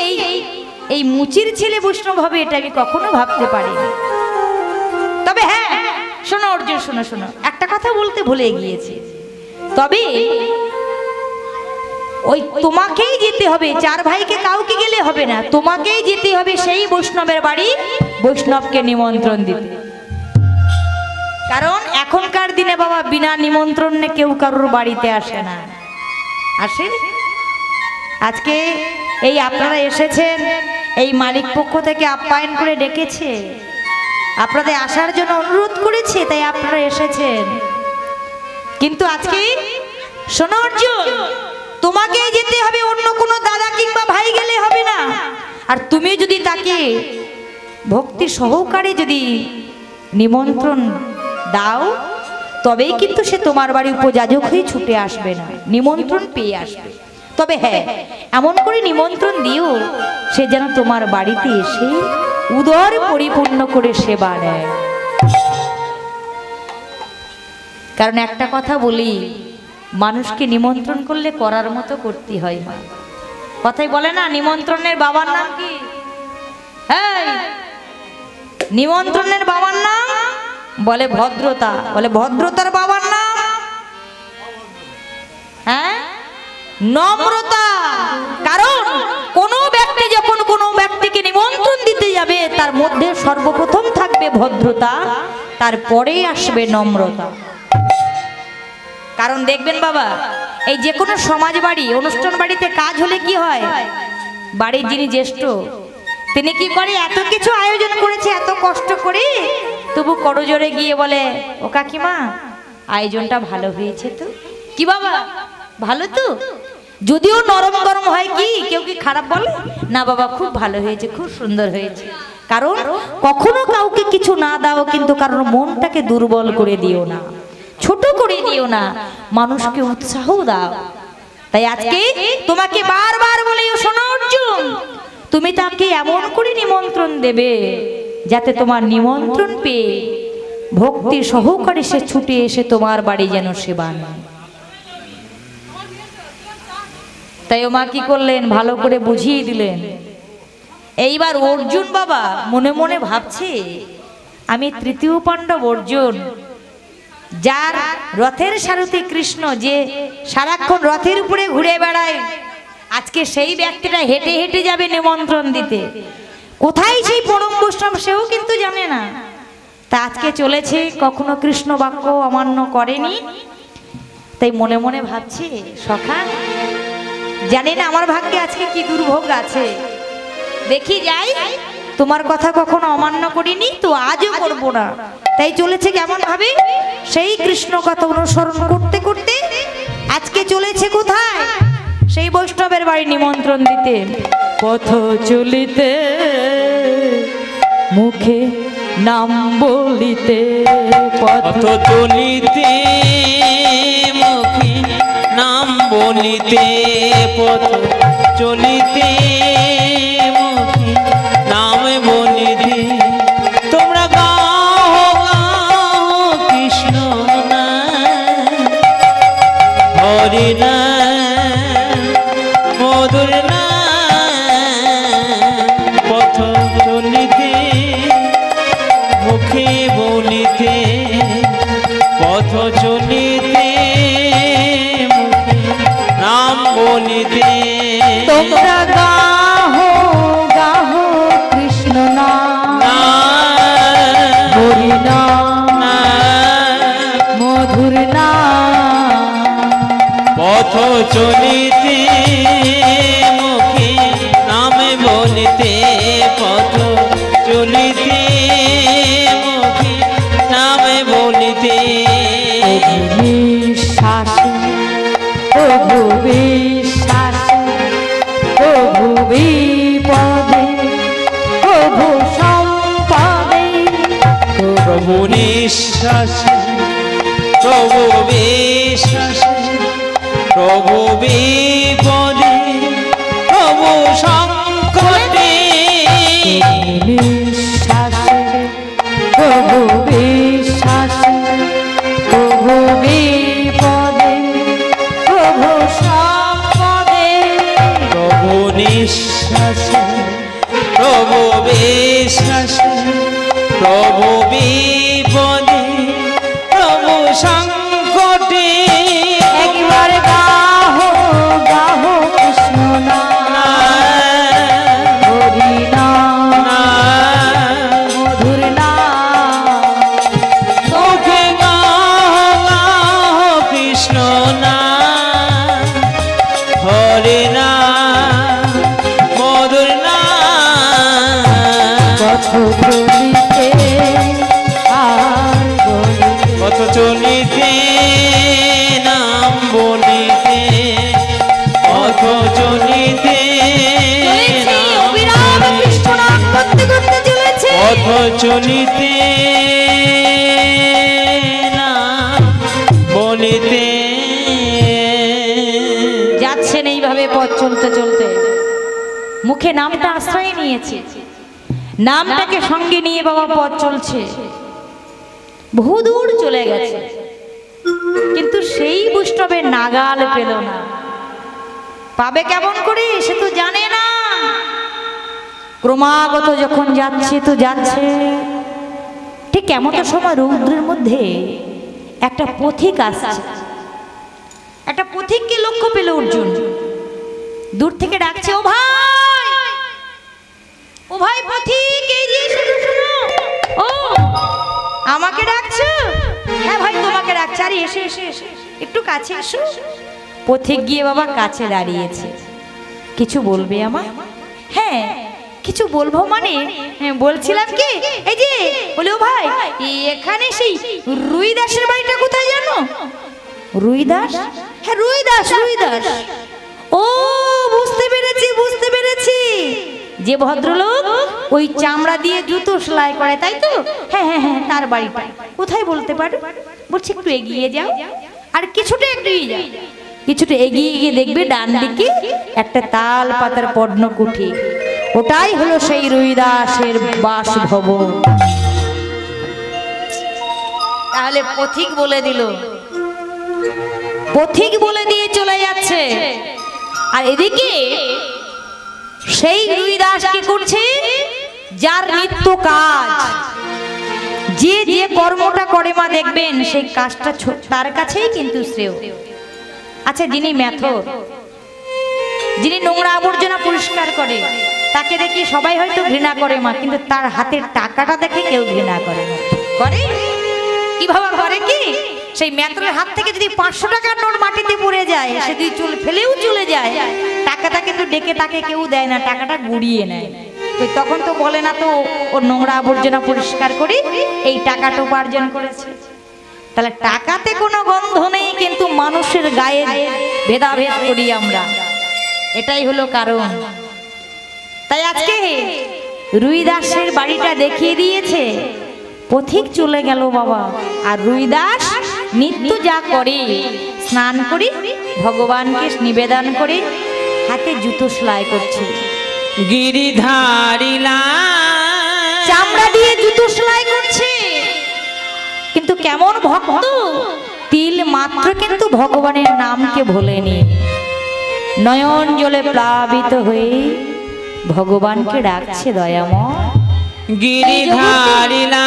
এই মুচির ছেলে বৈষ্ণব হবে এটা আমি কখনো ভাবতে পারিনি। তবে হ্যাঁ শোনো অর্জুন, শোনো শোনো, একটা কথা বলতে ভুলে গিয়েছি। তবে ওই তোমাকেই যেতে হবে, 4 ভাইকে কাউকে গেলে হবে না, তোমাকেই যেতে হবে সেই বৈষ্ণবের বাড়ি বৈষ্ণবকে নিমন্ত্রণ দিতে। কারণ এখনকার দিনে বাবা বিনা নিমন্ত্রণে কেউ কারোর বাড়িতে আসে না। আসে? আজকে এই আপনারা এসেছেন, এই মালিক পক্ষ থেকে আপ্যায়ন করে ডেকেছে, আপনাদের আসার জন্য অনুরোধ করেছে, তাই আপনারা এসেছেন। কিন্তু আজকে শোনো অর্জুন, তোমাকে যেতে হবে, অন্য কোনো দাদা কিংবা ভাই গেলে হবে না। আর তুমি যদি তাকে ভক্তি সহকারে যদি নিমন্ত্রণ দাও তবেই কিন্তু সে তোমার বাড়ি উপযাজক হয়ে ছুটে আসবে না, নিমন্ত্রণ পেয়ে আসবে। তবে হ্যাঁ এমন করে নিমন্ত্রণ দিও সে যেন তোমার বাড়িতে এসে উদর পরিপূর্ণ করে সেবা নেয়। কারণ একটা কথা বলি, মানুষকে নিমন্ত্রণ করলে করার মতো করতে হয় মা। কথাই বলে না, নিমন্ত্রণের বাবার নাম কি? এই নিমন্ত্রণের বাবার নাম বলে ভদ্রতা। বলে ভদ্রতার বাবার নাম হ্যাঁ নম্রতা। কারণ কোনো ব্যক্তি যখন কোনো ব্যক্তিকে নিমন্ত্রণ দিতে যাবে তার মধ্যে সর্বপ্রথম থাকবে ভদ্রতা, তারপরেই আসবে নম্রতা। কারণ দেখবেন বাবা, এই যে কোনো সমাজ বাড়ি অনুষ্ঠান বাড়িতে কাজ হলে কি হয়, বাড়ির যিনি জ্যেষ্ঠ তিনি কি করে, এত কিছু আয়োজন করেছে এত কষ্ট করে, তবু করজোরে গিয়ে বলে, ও কাকিমা আয়োজনটা ভালো হয়েছে তো? কি বাবা ভালো তো? যদিও নরম গরম হয়, কি কেউ কি খারাপ বলে না? বাবা খুব ভালো হয়েছে, খুব সুন্দর হয়েছে। কারণ কখনো কাউকে কিছু না দাও কিন্তু কারণ মনটাকে দুর্বল করে দিও না, ছোট করে দিও না, মানুষকে উৎসাহ দাও। তাই আজকে তোমাকে বারবার বলি, শোনো অর্জুন, তুমি তাকে এমন করে নিমন্ত্রণ দেবে যাতে তোমার নিমন্ত্রণ পেয়ে ভক্তি সহকারে সে ছুটে এসে তোমার বাড়ি যেন সেবা নেয়। তাই ও মা কি করলেন, ভালো করে বুঝিয়ে দিলেন। এইবার অর্জুন বাবা মনে মনে ভাবছে, আমি তৃতীয় পাণ্ডব অর্জুন, যার রথের সারথি কৃষ্ণ, যে সারাক্ষণ রথের উপরে ঘুরে বেড়ায়, আজকে সেই ব্যক্তিটা হেঁটে হেঁটে যাবে নিমন্ত্রণ দিতে। কোথায় সেই পরম বৈষ্ণব সেও কিন্তু জানে না। তা আজকে চলেছে, কখনো কৃষ্ণ বাক্য অমান্য করেনি। তাই মনে মনে ভাবছি, সখা জানি না আমার ভাগ্যে আজকে কি দুর্ভোগ আছে, দেখি যাই, তোমার কথা কখনো অমান্য করিনি তো আজও করবো না। তাই চলেছে কেমন ভাবে, সেই কৃষ্ণ কথা অনুসরণ করতে করতে আজকে চলেছে কোথায়, সেই বৈষ্ণবের বাড়ি নিমন্ত্রণ দিতে। পথ চলিতে মুখে নাম বলিতে, পথ চলিতে মুখে নাম বলিতে, পথ চলিতে মুখে নাম বলিতে, তোমরা গাও গাও কৃষ্ণ না হরি না মধুর না, পথ চলিতে পথ চলিতে মুখে নাম বলিতে পথ চলিতে মুখে নাম বলিতে বিশ্বাস প্রভু বিশ্বাস প্রভু বিপদে প্রভু সম্পদে প্রভু নিঃশ্বাস প্রভু বিশ্বাস প্রভু বিপদে প্রভু সংকটে বিশ্বাস প্রভু বিশ্বাস প্রভু বিপদে প্রভু সম্পদে প্রভু নিঃশ্বাস প্রভু বিশ্বাস প্রভু বিপদে প্রভু সংকটে একবার গাহো গাহো কৃষ্ণ নাম হরি নাম মধুর নাম মুখে গাও কৃষ্ণ নাম হরে নাম মধুর নাম পথ চলিতে আর বলিতে পথ চলিতে নাম বলিতে পথ চলিতে অবিরাম কৃষ্ণ নাম করতে করতে চলেছে পথ চলিতে নাম বলিতে যাচ্ছেন এইভাবে পথ চলতে চলতে মুখে নামটা আশ্রয় নিয়েছে নামটাকে সঙ্গে নিয়ে বাবা পথ চলছে বহুদূর চলে গেছে কিন্তু সেই বৈষ্ণবের নাগাল পেল না পাবে কেমন করে সে তো জানে না ক্রমাগত যখন যাচ্ছে তো যাচ্ছে ঠিক এমন সময় রৌদ্রের মধ্যে একটা পথিক আসছে একটা পথিককে লক্ষ্য পেল অর্জুন দূর থেকে ডাকছে ও ভাই পথিক এই যে শোনো শোনো ও আমাকে ডাকছো হ্যাঁ ভাই তোমাকে ডাকছে আরে এসে এসে এসে একটু কাছে এসো পথিক গিয়ে বাবা কাছে দাঁড়িয়েছে কিছু বলবে আমার হ্যাঁ কিছু বলবো মানে বলছিলাম কি এই যে বলে ও ভাই এখানে সেই রুই দাসের বাড়িটা কোথায় জানো রুই দাস হ্যাঁ রুই দাস ও বুঝতে পেরেছি যে ভদ্রলোক ওই চামড়া দিয়ে জুতো সেলাই করে তাই তো হ্যাঁ হ্যাঁ হ্যাঁ তার বাড়িটা কোথায় বলতে পারো বলছি একটু এগিয়ে যাও আর কিছুটা এগিয়ে যাও কিছুটা এগিয়ে গিয়ে দেখবে ডান দিকে একটা তাল পাতার পর্ণকুঠি ওটাই হলো সেই রুই দাসের বাসভবন তাহলে পথিক বলে দিল পথিক বলে দিয়ে চলে যাচ্ছে আর এদিকে সেই রুই দাস কি করছে যার নিত্য কাজ যে যে কর্মটা করে মা দেখবেন সেই কাজটা তার কাছেই কিন্তু শ্রেয় আচ্ছা যিনি মেথর যিনি নোংরা আবর্জনা পরিষ্কার করে তাকে দেখি সবাই হয়তো ঘৃণা করে মা কিন্তু তার হাতের টাকাটা দেখে কেউ ঘৃণা করে না করে কিভাবে করে কি সেই মেথরের হাত থেকে যদি 500 টাকার নোট মাটিতে পড়ে যায় সে যদি চুল ফেলেও চলে যায় টাকাটা কিন্তু ডেকে তাকে কেউ দেয় না টাকাটা গুড়িয়ে নেয় তো তখন তো বলে না তো ও নোংরা আবর্জনা পরিষ্কার করে এই টাকাটা উপার্জন করেছে তাহলে টাকাতে কোনো গন্ধ নেই কিন্তু মানুষের গায়ে ভেদাভেদ করি আমরা এটাই হলো কারণ তাই আজকে রুই দাসের বাড়িটা দেখিয়ে দিয়েছে পথিক চলে গেল বাবা আর রুই দাস নিত্য যা করে স্নান করে ভগবানকে নিবেদন করে হাতে জুতো সেলাই করছে গিরিধারিলা চামড়া দিয়ে জুতো সেলাই করছে কিন্তু কেমন ভক্ত তিল মাত্র কিন্তু ভগবানের নামকে ভোলেনি নয়ন জলে প্লাবিত হয়ে ভগবানকে ডাকছে দয়াময় গিরিধারিলা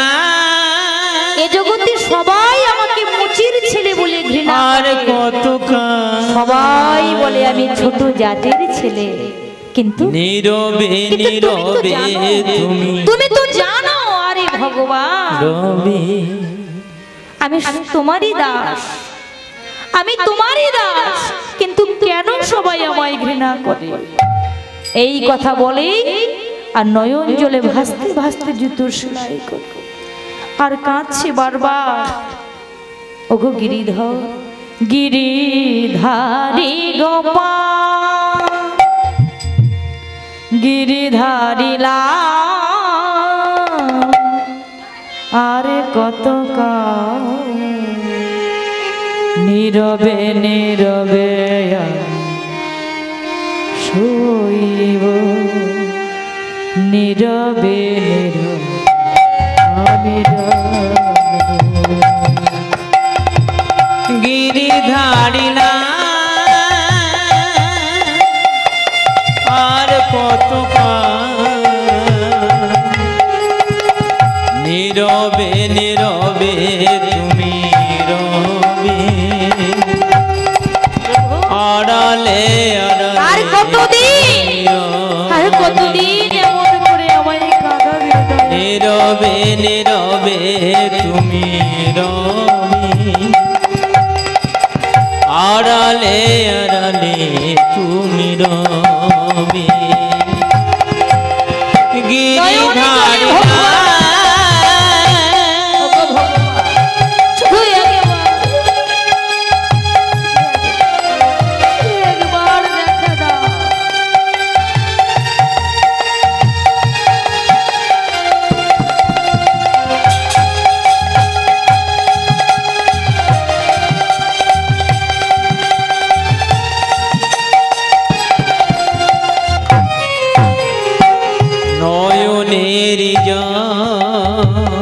এ জগতে সবাই আমাকে মুচির ছেলে বলে ঘৃণা আর কত সবাই বলে আমি ছোট জাতের ছেলে কিন্তু নীরবে নীরবে তুমি তো জানো আরে ভগবান রবে আমি তোমারই দাস আমি তোমারই দাস, কিন্তু কেন সবাই আমায় ঘৃণা করে? এই কথা বলে আর নয়ন জলে ভাসতে ভাসতে জুতোর সেলাই করে আর কাঁদছে বারবার। ওগো গিরিধর, গিরিধারী গোপাল, গিরিধারী লাল, আর কত কাল নীরবে নীরবে শৈব, নীরবে নীরবে আমি গিরিধারী আর কত নীরবে নীরবে তুমি রবে, আড়ালে আড়ালে আর কতদিন, আর কতদিন এমন করে আমায় কাঁদাবে? নীরবে নীরবে তুমি রবে, আড়ালে আড়ালে তুমি রবে। গিরিধারী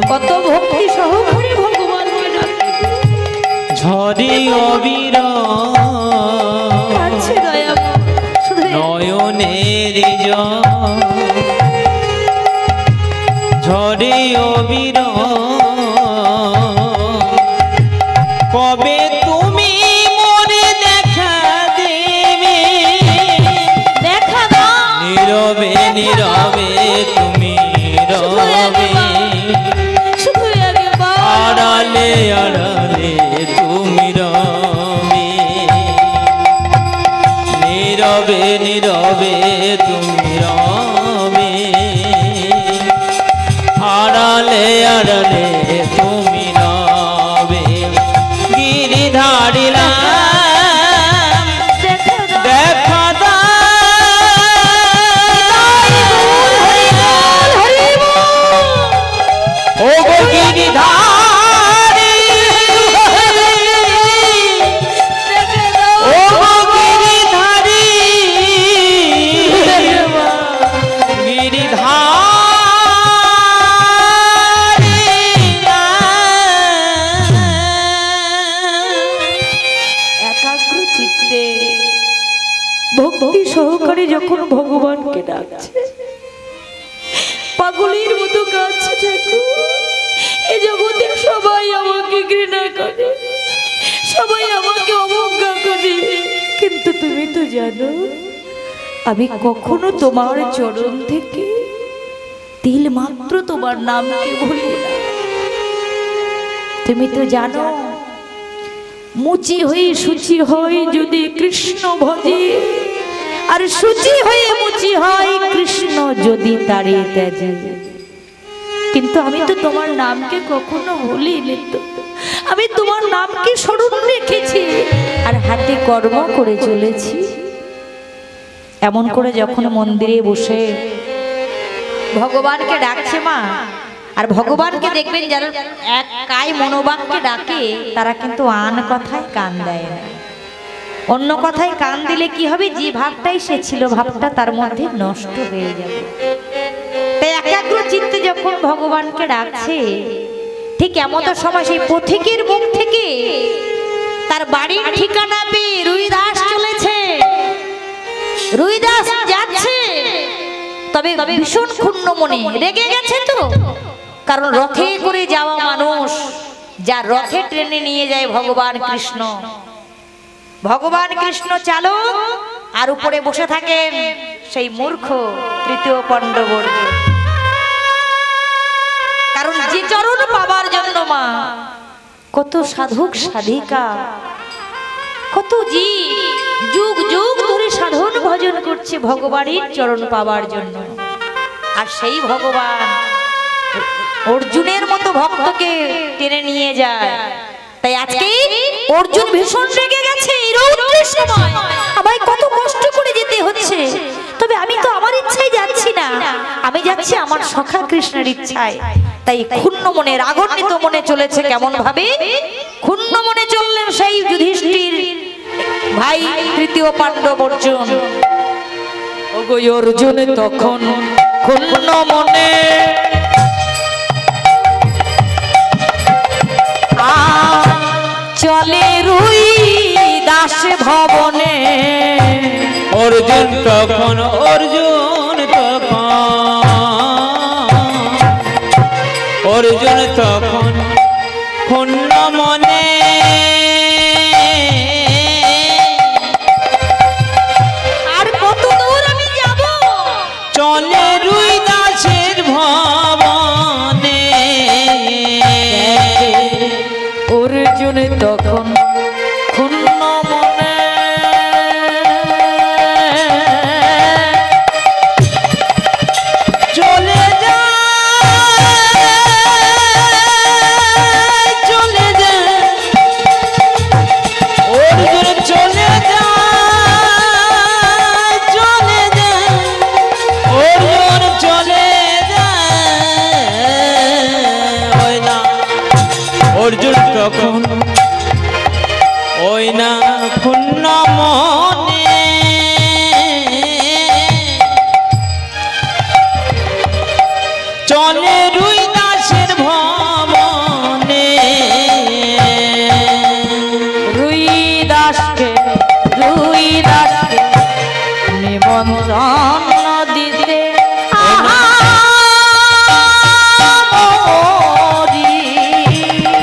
কত ভক্তি সহকারে ভগবানকে ডাকে, ঝরি অবির নয়নের ঝরি অবির, কবে তুমি মনে দেখা দেবে, দেখা দাও নীরবে নীরবে তুমি রবে, আড়ালে আড়ালে তুমি রবে, নীরবে নীরবে তুমি রবে, আড়ালে আড়ালে তুমি রবে। গিরিধারী দেখা ও গো গিরিধারী, ও গো গিরিধারী, গিরিধারী একাগ্র চিত্তে ভক্তি সহকারে যখন ভগবানকে ডাকছে, পাগলের মতো কাঁদছে, ঠাকুর এই জগতের সবাই আমাকে ঘৃণা করে, সবাই আমাকে অবজ্ঞা করে, কিন্তু তুমি তো জানো আমি কখনো তোমার চরণ থেকে তিল মাত্র তোমার নামকে ভুলি না। তুমি তো জানো মুচি হয়ে সুচি হয় যদি কৃষ্ণ ভজে, আর সুচি হয়ে মুচি হয় কৃষ্ণ যদি তারে ত্যাজে। কিন্তু আমি তো তোমার নামকে কখনো ভুলিনি, তো আমি তোমার নামকে স্মরণ রেখেছি আর হাতে কর্ম করে চলেছি। এমন করে যখন মন্দিরে বসে ভগবানকে ডাকছে মা, আর ভগবানকে দেখবেন যারা এক কায় মনোবাক্যে ডাকে তারা কিন্তু আন কথায় কান দেয় না। অন্য কথায় কান দিলে কি হবে, যে ভাবটাই সে ছিল ভাবটা তার মধ্যে নষ্ট হয়ে যাবে। তাই একাগ্র চিত্তে যখন ভগবানকে ডাকছে, ঠিক এমন সময় সেই পথিকের মুখ থেকে তার বাড়ির ঠিকানা পেয়ে রুইদাস চলেছে, রুইদাস যাচ্ছে, তবে ভীষণ ক্ষুণ্ণ মনে, রেগে গেছে তো, কারণ রথে করে যাওয়া মানুষ, যা রথে ট্রেনে নিয়ে যায় ভগবান কৃষ্ণ, ভগবান কৃষ্ণ চালক, আর উপরে বসে থাকেন সেই মূর্খ তৃতীয় পাণ্ডব অর্জুন। কারণ যে চরণ পাবার জন্য মা কত সাধক সাধিকা কত জীব যুগ যুগ ধরে সাধন ভজন করছে ভগবানের চরণ পাওয়ার জন্য। আর সেই ভগবান অর্জুনের মতো ভক্তকে টেনে নিয়ে যায়। তাই আজকে অর্জুন ভীষণ রেগে গেছে। এই রৌদ্রের সময় আমায় কত কষ্ট করে যেতে হচ্ছে, তবে আমি তো আমার ইচ্ছায় যাচ্ছি না, আমি যাচ্ছি আমার সখা কৃষ্ণের ইচ্ছায়। তাই ক্ষুণ্ণ মনে রাগান্বিত মনে চলেছে। কেমন ভাবে ক্ষুণ্ণ মনে চললেন সেই যুধিষ্ঠির ভাই তৃতীয় পাণ্ডব অর্জুন। ওগো অর্জুন তখন ক্ষুণ্ণ মনে চলে রুই দাস ভবনে। অর্জুন তখন অর্জুন তখন ক্ষুণ্ণ মনে আর কত দূর আমি যাব, চলে রুই দাসের ভবনে। অর্জুন তখন ক্ষুণ্ণ মনে চলে অর্জুন তখন ওই না ক্ষুণ্ণ মনে চলে রুই দাসের ভবনে। রুই দাসকে নিমন্ত্রণ দিতে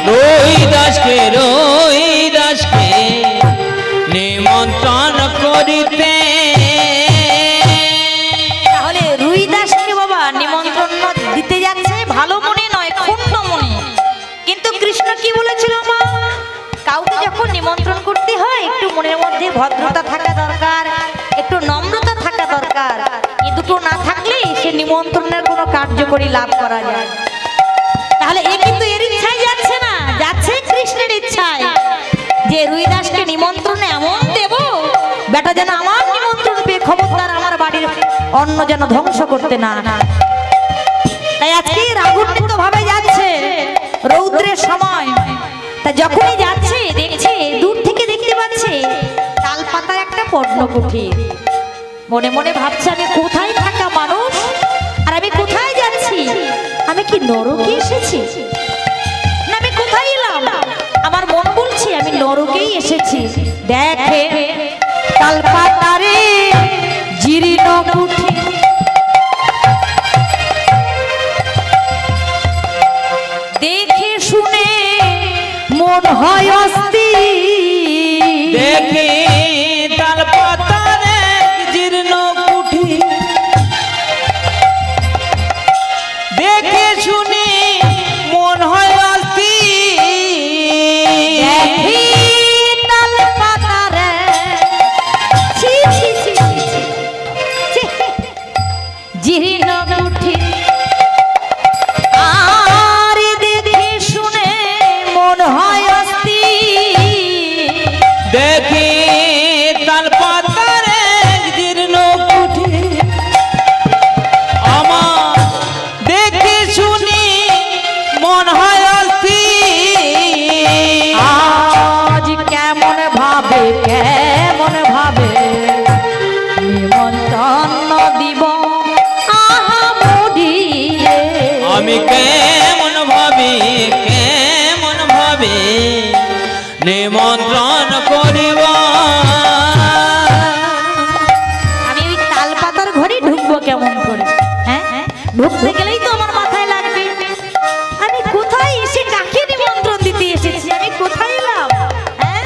রুই দাসকে নিমন্ত্রণ করিতে। তাহলে রুই দাসকে বাবা নিমন্ত্রণ দিতে যাচ্ছে ভালো মনে নয়, ক্ষুণ্ণ মনে। কিন্তু কৃষ্ণ কি বলেছিল মা, কাউকে যখন নিমন্ত্রণ করতে হয় একটু মনের মধ্যে ভদ্রতা থাকা দরকার, একটু নম্রতা থাকা দরকার। এই দুটো না থাকলে সে নিমন্ত্রণের কোনো কার্যকরী লাভ করা যায়। তাহলে এ কিন্তু এর ইচ্ছায় যাচ্ছে না, যাচ্ছে কৃষ্ণের ইচ্ছায় যে রুই দাসকে নিমন্ত্রণ এমন দেব বেটা যেন আমার নিমন্ত্রণ পেয়ে খবরদার আমার বাড়ির অন্ন যেন ধ্বংস করতে না। তাই আজকে রাগান্বিত ভাবে যাচ্ছে রৌদ্রের সময়। তা যখনই যাচ্ছে দেখছে, দূর থেকে দেখতে পাচ্ছে তাল পাতার একটা পর্ণকুঠির। মনে মনে ভাবছে আমি কোথায় থাকা মানুষ, আর আমি কোথায় যাচ্ছি? আমি কি নরকে এসেছি না আমি কোথায় এলাম? আমার মন বলছে আমি নরকেই এসেছি। দেখে তাল পাতারে জীর্ণ কুঠি, দেখে শুনে মন হয় অস্থির। দেখে তাল পাতার জীর্ণ কুঠি, দেখে শুনে মন হয় অস্থির। তাল পাতারে জীর্ণ কুঠি, আর দেখে শুনে মন হয় অস্থির। দেখে তাল পাতার জীর্ণ কুঠি, আমার দেখে শুনি মন হয় অস্থির। আজ কেমন ভাবে নিমন্ত্রণ দিব আহামরিয়ে। আমি কেমন ভাবে নিমন্ত্রণ করিব। আমি ওই তাল পাতার ঘরে ঢুকবো কেমন করে? হ্যাঁ, ঢুকতে গেলেই তো আমার মাথায় লাগবে আমি কোথায় এসে কাকে নিমন্ত্রণ দিতে এসেছি, আমি কোথায় এলাম? হ্যাঁ,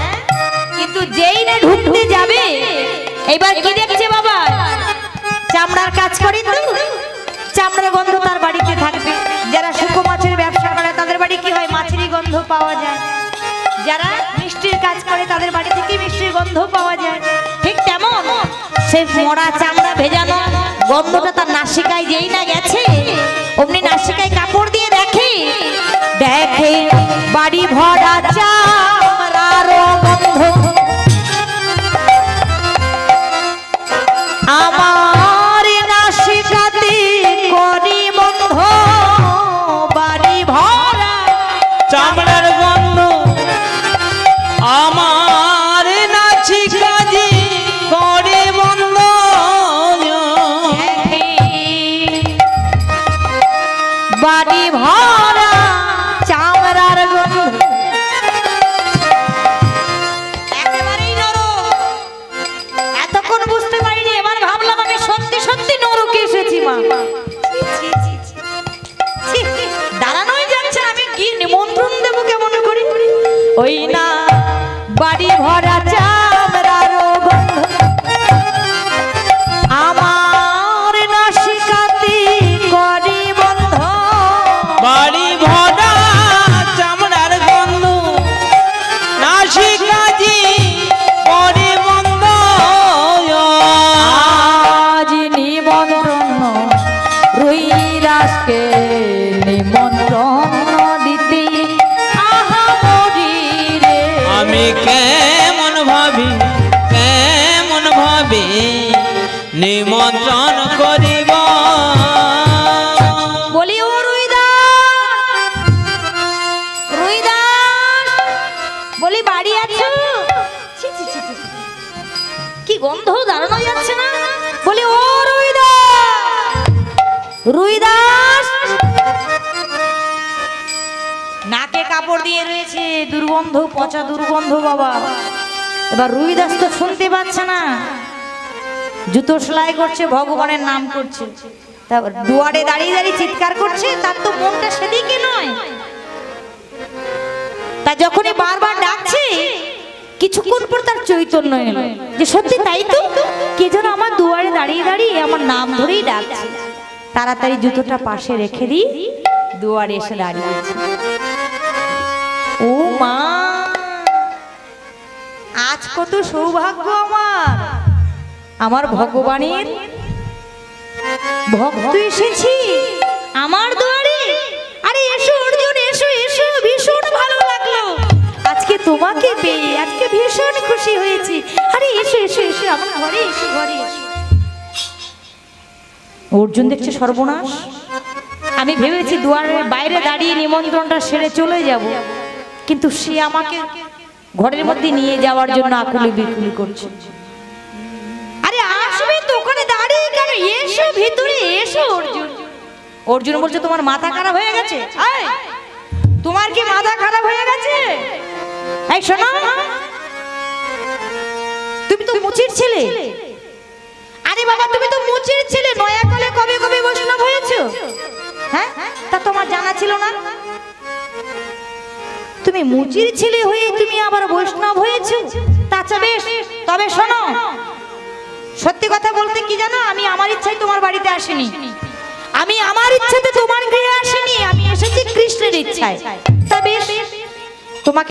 কিন্তু যেই না ঢুকতে যাবে এবার কি দেখছে বাবা, চামড়ার কাজ করে তো চামড়ার গন্ধ তার বাড়িতে থাকবে। যারা শুকো মাছের ব্যবসা করে তাদের বাড়ি কি হয়, মাছেরই গন্ধ পাওয়া যায়। যারা মিষ্টির কাজ করে তাদের বাড়ি থেকে মিষ্টির গন্ধ গন্ধ পাওয়া যায়, ঠিক তেমন সেই মরা চামড়া ভেজানো গন্ধটা তার নাসিকায় যেই না গেছে, অমনি নাসিকায় কাপড় দিয়ে দেখে বাড়ি ভরা চামড়ার গন্ধ, আমার নাসিকাতে করি বন্ধ, বাড়ি ভরা চামড়ার গন্ধ আমার নাসিকাতে করি বন্ধ, বাড়ি ভরা চামড়ার গন্ধ। একেবারেই নরক। এতক্ষণ বুঝতে পারিনি, এবার ভাবলাম আমি সত্যি সত্যি নরকে এসেছি মা। ছি, দাঁড়ানোই যাচ্ছে না, আমি কি নিমন্ত্রণ দেবো কেমন করে। ওই না বাড়ি ভরা চামড়ার গন্ধ, আমার নাসিকাতে করি বন্ধ, বাড়ি ভরা চামড়ার গন্ধ নাসিকাতে করি বন্ধ, আজ নিমন্ত্রণ রুইরাজকে নিমন্ত্রণ দিতে আহা মরি রে। আমি কেমন ভাবি নিমন্ত্রণ করিব, বলি ও রুইদাস, রুইদাস বলি বাড়ি আছো? ছি, ছি, ছি, ছি, ছি। কি গন্ধ দাঁড়ানো যাচ্ছে না। বলি ও রুইদাস, রুইদাস নাকে কাপড় দিয়ে রয়েছে, দুর্গন্ধ, পচা দুর্গন্ধ বাবা। এবার রুইদাস তো শুনতে পাচ্ছে না, জুতো সেলাই করছে, ভগবানের নাম করছে, তারপর দুয়ারে দাঁড়িয়ে দাঁড়িয়ে চিৎকার করছে, তার তো মনটা সেদিকে নয়। তা যখনই বারবার ডাকছে, কিছুক্ষণ পর তার চৈতন্য এলো যে সত্যি তাই তো, কে যেন আমার দুয়ারে দাঁড়িয়ে দাঁড়িয়ে আমার নাম ধরেই ডাকছে। তাড়াতাড়ি জুতোটা পাশে রেখে দিই, দুয়ারে এসে দাঁড়িয়েছে। ও মা, আজ কত সৌভাগ্য আমার ভগবানের ভক্ত এসেছি আমার দুয়ারে। আরে এসো অর্জুন, এসো এসো, ভীষণ ভালো লাগলো আজকে তোমাকে পেয়ে, আজকে ভীষণ খুশি হয়েছি। আরে এসো এসো এসো, আমার ঘরে এসো, ঘরে এসো। অর্জুন দেখছে সর্বনাশ, আমি ভেবেছি দুয়ারের বাইরে দাঁড়িয়ে নিমন্ত্রণটা সেরে চলে যাব, কিন্তু সে আমাকে ঘরের মধ্যে নিয়ে যাওয়ার জন্য আকুলি বিকুলি করছে। আরে আসবে তো, ওখানে দাঁড়িয়ে কেন, এসো ভিতরে এসো। অর্জুন, অর্জুন বলছে তোমার মাথা খারাপ হয়ে গেছে? তোমার কি মাথা খারাপ হয়ে গেছে? এই শোনো, তুমি তো মুচির ছেলে। আরে বাবা, তুমি তো মুচির ছেলে, নয়াকলে কবে কবে বৈষ্ণব হয়েছো? হ্যাঁ, তা তোমার জানা ছিল না? তুমি মুচির ছেলে হয়ে তুমি আবার বৈষ্ণব হয়েছো? আচ্ছা বেশ, তবে শোনো, সত্যি কথা বলতে কি জানো, আমি আমার ইচ্ছায় তোমার বাড়িতে আসিনি, আমি আমার ইচ্ছাতে তোমার গৃহে আসিনি, আমি এসেছি কৃষ্ণের ইচ্ছায়। তা বেশ, তোমাকে